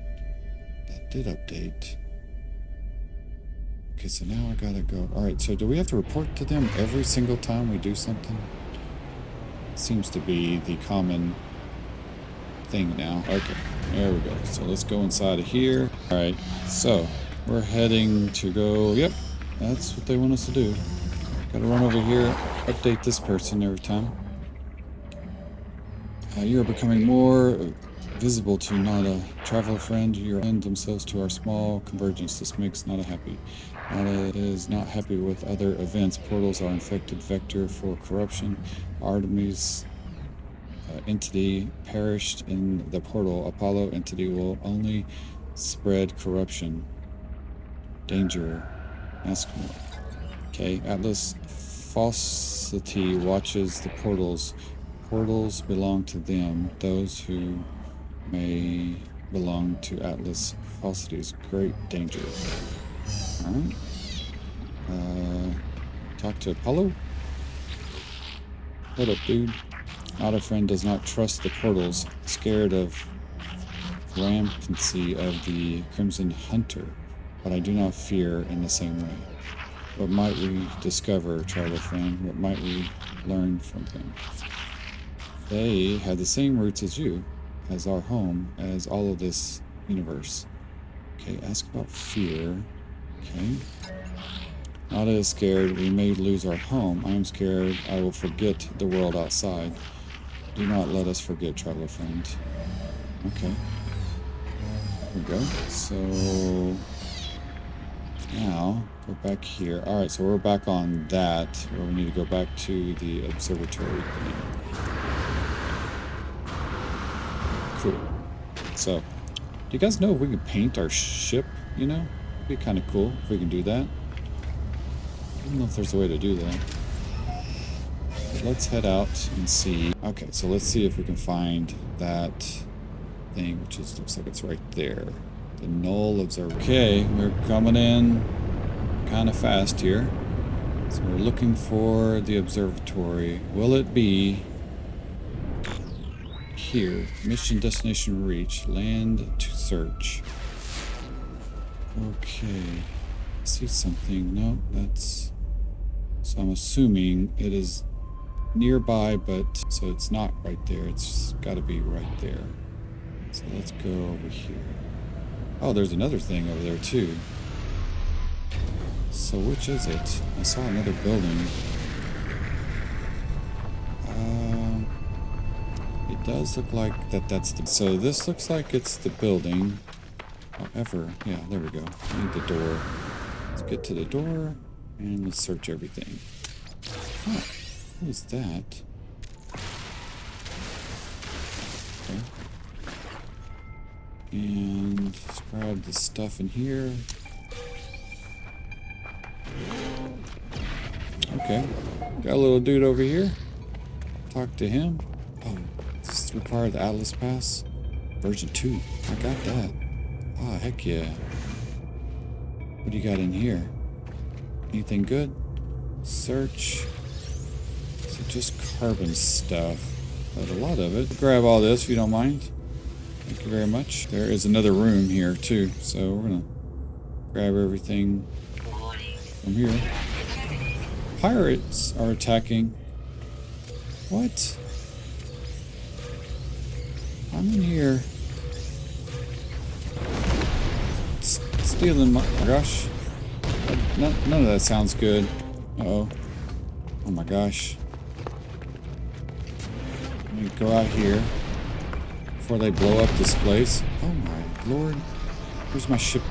That did update. Okay, so now I gotta go. Alright, so do we have to report to them every single time we do something? Seems to be the common thing now. Okay, there we go. So let's go inside of here. Alright, so we're heading to go. Yep, that's what they want us to do. Gotta run over here, update this person every time. You are becoming more visible to Nada. Traveler friend, you end themselves to our small convergence. This makes Nada happy. Nada is not happy with other events. Portals are infected vector for corruption. Artemis entity perished in the portal. Apollo entity will only spread corruption. Danger. Ask more. Okay, Atlas Falsity watches the portals. Portals belong to them. Those who may belong to Atlas Falsity's great danger. Alright. Talk to Apollo. What up, dude? Not a friend does not trust the portals, scared of rampancy of the Crimson Hunter, but I do not fear in the same way. What might we discover, traveler friend? What might we learn from them? They have the same roots as you, as our home, as all of this universe. Okay, ask about fear. Okay. Nada is scared. We may lose our home. I am scared. I will forget the world outside. Do not let us forget, traveler friend. Okay. There we go. So now go back here. All right, so we're back on that, where we need to go back to the observatory thing. Cool. So, do you guys know if we can paint our ship? You know, it'd be kind of cool if we can do that. I don't know if there's a way to do that. But let's head out and see. Okay, so let's see if we can find that thing, which is, looks like it's right there. The Null Observer. Okay, we're coming in kind of fast here. So we're looking for the observatory. Will it be here? Mission destination reach. Land to search. Okay. I see something. No, that's... So I'm assuming it is nearby, but... So it's not right there. It's got to be right there. So let's go over here. Oh, there's another thing over there too. So which is it? I saw another building. It does look like that's the... So this looks like it's the building. However, yeah, there we go. I need the door. Let's get to the door and let's search everything. Oh, what is that? Okay. And let's grab the stuff in here. Okay. Got a little dude over here. Talk to him. Oh, does this require the Atlas Pass? Version 2. I got that. Ah, heck yeah. What do you got in here? Anything good? Search. So just carbon stuff. But a lot of it. Grab all this if you don't mind. Thank you very much. There is another room here too, so we're gonna grab everything from here. Pirates are attacking. What? I'm in here. Stealing my gosh. None of that sounds good. Uh-oh. Oh my gosh. Let me go out here before they blow up this place. Oh my lord. Where's my ship?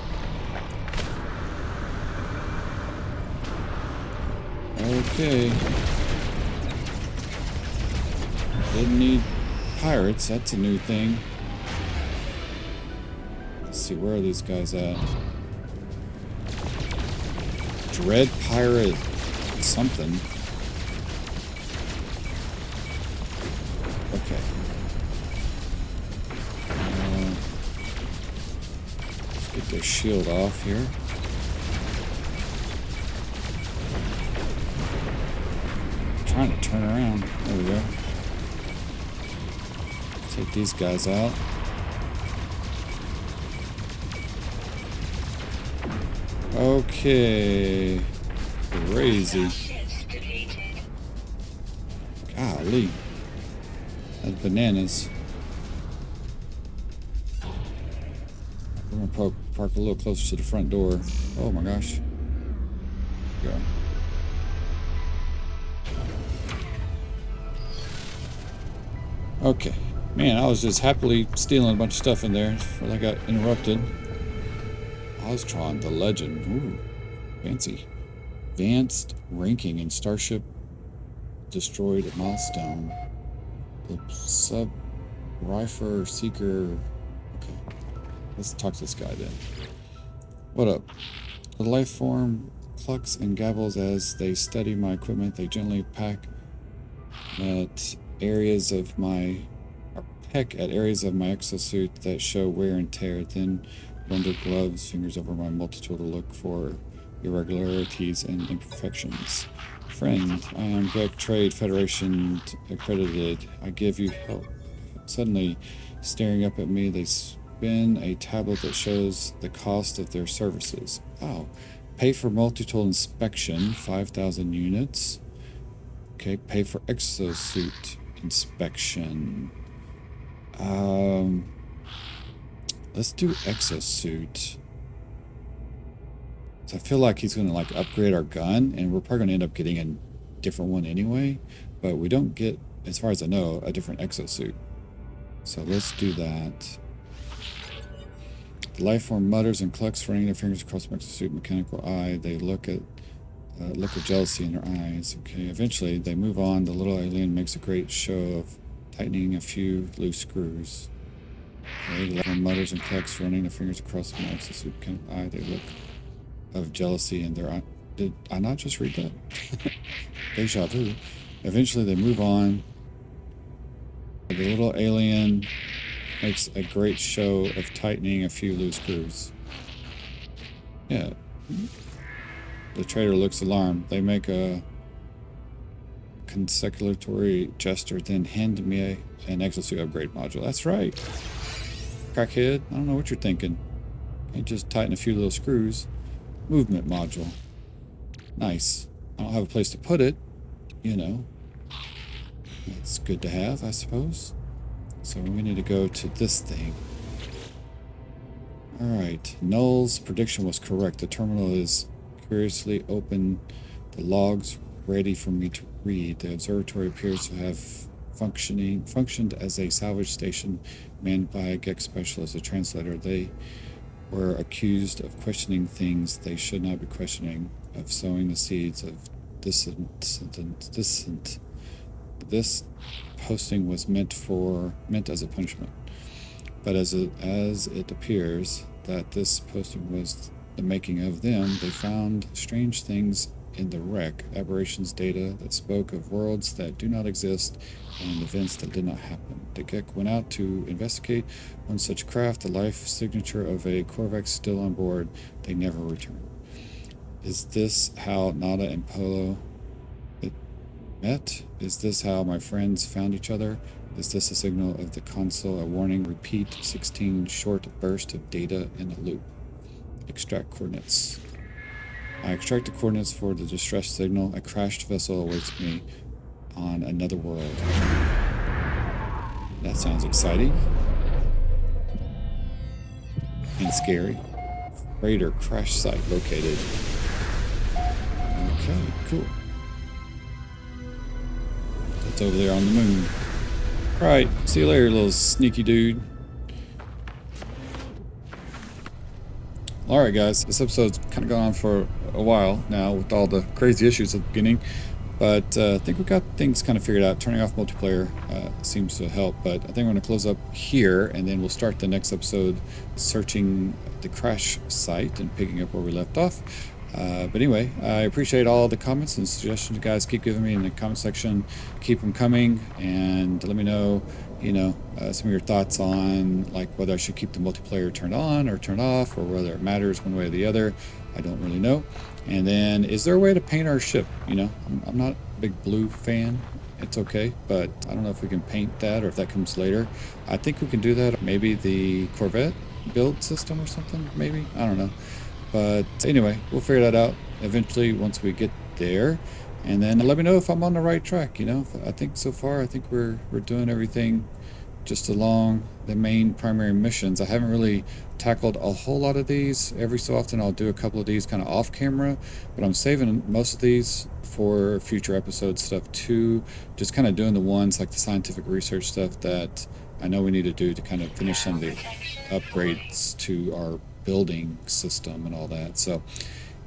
Okay. Didn't need pirates. That's a new thing. Let's see, where are these guys at? Dread pirate something. Okay. Let's get their shield off here. Trying to turn around. There we go. Take these guys out. Okay. Crazy. Golly. That's bananas. We're gonna park a little closer to the front door. Oh my gosh. There we go. Okay. Man, I was just happily stealing a bunch of stuff in there before I got interrupted. Ostron, the legend. Ooh, fancy. Advanced ranking in Starship destroyed a milestone. The sub-Rifer Seeker. Okay. Let's talk to this guy then. What up? The life form clucks and gabbles as they study my equipment. They gently peck at areas of my exosuit that show wear and tear, then run their fingers over my multitool to look for irregularities and imperfections. Friend, I am Greg Trade Federation accredited. I give you help. Suddenly, staring up at me, they spin a tablet that shows the cost of their services. Oh, pay for multitool inspection, 5,000 units. Okay, pay for exosuit inspection. Let's do exosuit. So I feel like he's gonna like upgrade our gun, and we're probably gonna end up getting a different one anyway. But we don't get, as far as I know, a different exosuit. So let's do that. The life form mutters and clucks, running their fingers across the exosuit mechanical eye. They look of jealousy in their eyes. Okay, eventually they move on. The little alien makes a great show of tightening a few loose screws. Okay, the life form mutters and clucks, running their fingers across the exosuit mechanical eye. They look of jealousy in their eye. Did I not just read that? Deja vu. Eventually they move on. The little alien makes a great show of tightening a few loose screws. Yeah. The trader looks alarmed. They make a consolatory gesture, then hand me an exosuit upgrade module. That's right. Crackhead. I don't know what you're thinking. Can't just tighten a few little screws. Movement module. Nice. I don't have a place to put it, you know. It's good to have, I suppose. So we need to go to this thing. Alright. Null's prediction was correct. The terminal is curiously open. The logs ready for me to read. The observatory appears to have functioned as a salvage station manned by a GEX specialist, a translator. They were accused of questioning things they should not be questioning, of sowing the seeds of dissent. This posting was meant as a punishment. But as it appears that this posting was the making of them, they found strange things in the wreck, aberrations data that spoke of worlds that do not exist and events that did not happen. The GEC went out to investigate one such craft, the life signature of a Corvex still on board. They never returned. Is this how Nada and Polo met? Is this how my friends found each other? Is this a signal of the console? A warning, repeat 16 short bursts of data in a loop. Extract coordinates. I extract the coordinates for the distress signal. A crashed vessel awaits me on another world. That sounds exciting. And scary. Freighter crash site located. Okay, cool. That's over there on the moon. Alright, see you later, little sneaky dude. Alright guys, this episode's kind of gone on for a while now with all the crazy issues at the beginning. But I think we got things kind of figured out. Turning off multiplayer seems to help. But I think we're going to close up here, and then we'll start the next episode searching the crash site and picking up where we left off. But anyway, I appreciate all the comments and suggestions you guys keep giving me in the comment section. Keep them coming, and let me know, some of your thoughts on like whether I should keep the multiplayer turned on or turned off, or whether it matters one way or the other. I don't really know. And then, is there a way to paint our ship? I'm not a big blue fan. It's okay, but I don't know if we can paint that or if that comes later. I think we can do that. Maybe the Corvette build system or something, maybe. I don't know. But anyway, we'll figure that out eventually once we get there. And then let me know if I'm on the right track. I think so far, I think we're doing everything just along the main primary missions. I haven't really tackled a whole lot of these. Every so often I'll do a couple of these kind of off camera, but I'm saving most of these for future episode stuff too. Just kind of doing the ones like the scientific research stuff that I know we need to do to kind of finish some of the upgrades to our building system and all that. So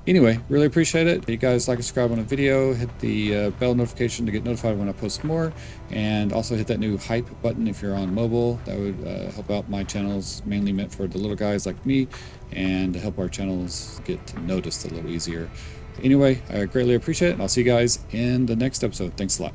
anyway, really appreciate it. If you guys like and subscribe on a video, hit the bell notification to get notified when I post more, and also hit that new hype button if you're on mobile. That would help out my channels, mainly meant for the little guys like me, and to help our channels get noticed a little easier. Anyway, I greatly appreciate it, and I'll see you guys in the next episode. Thanks a lot.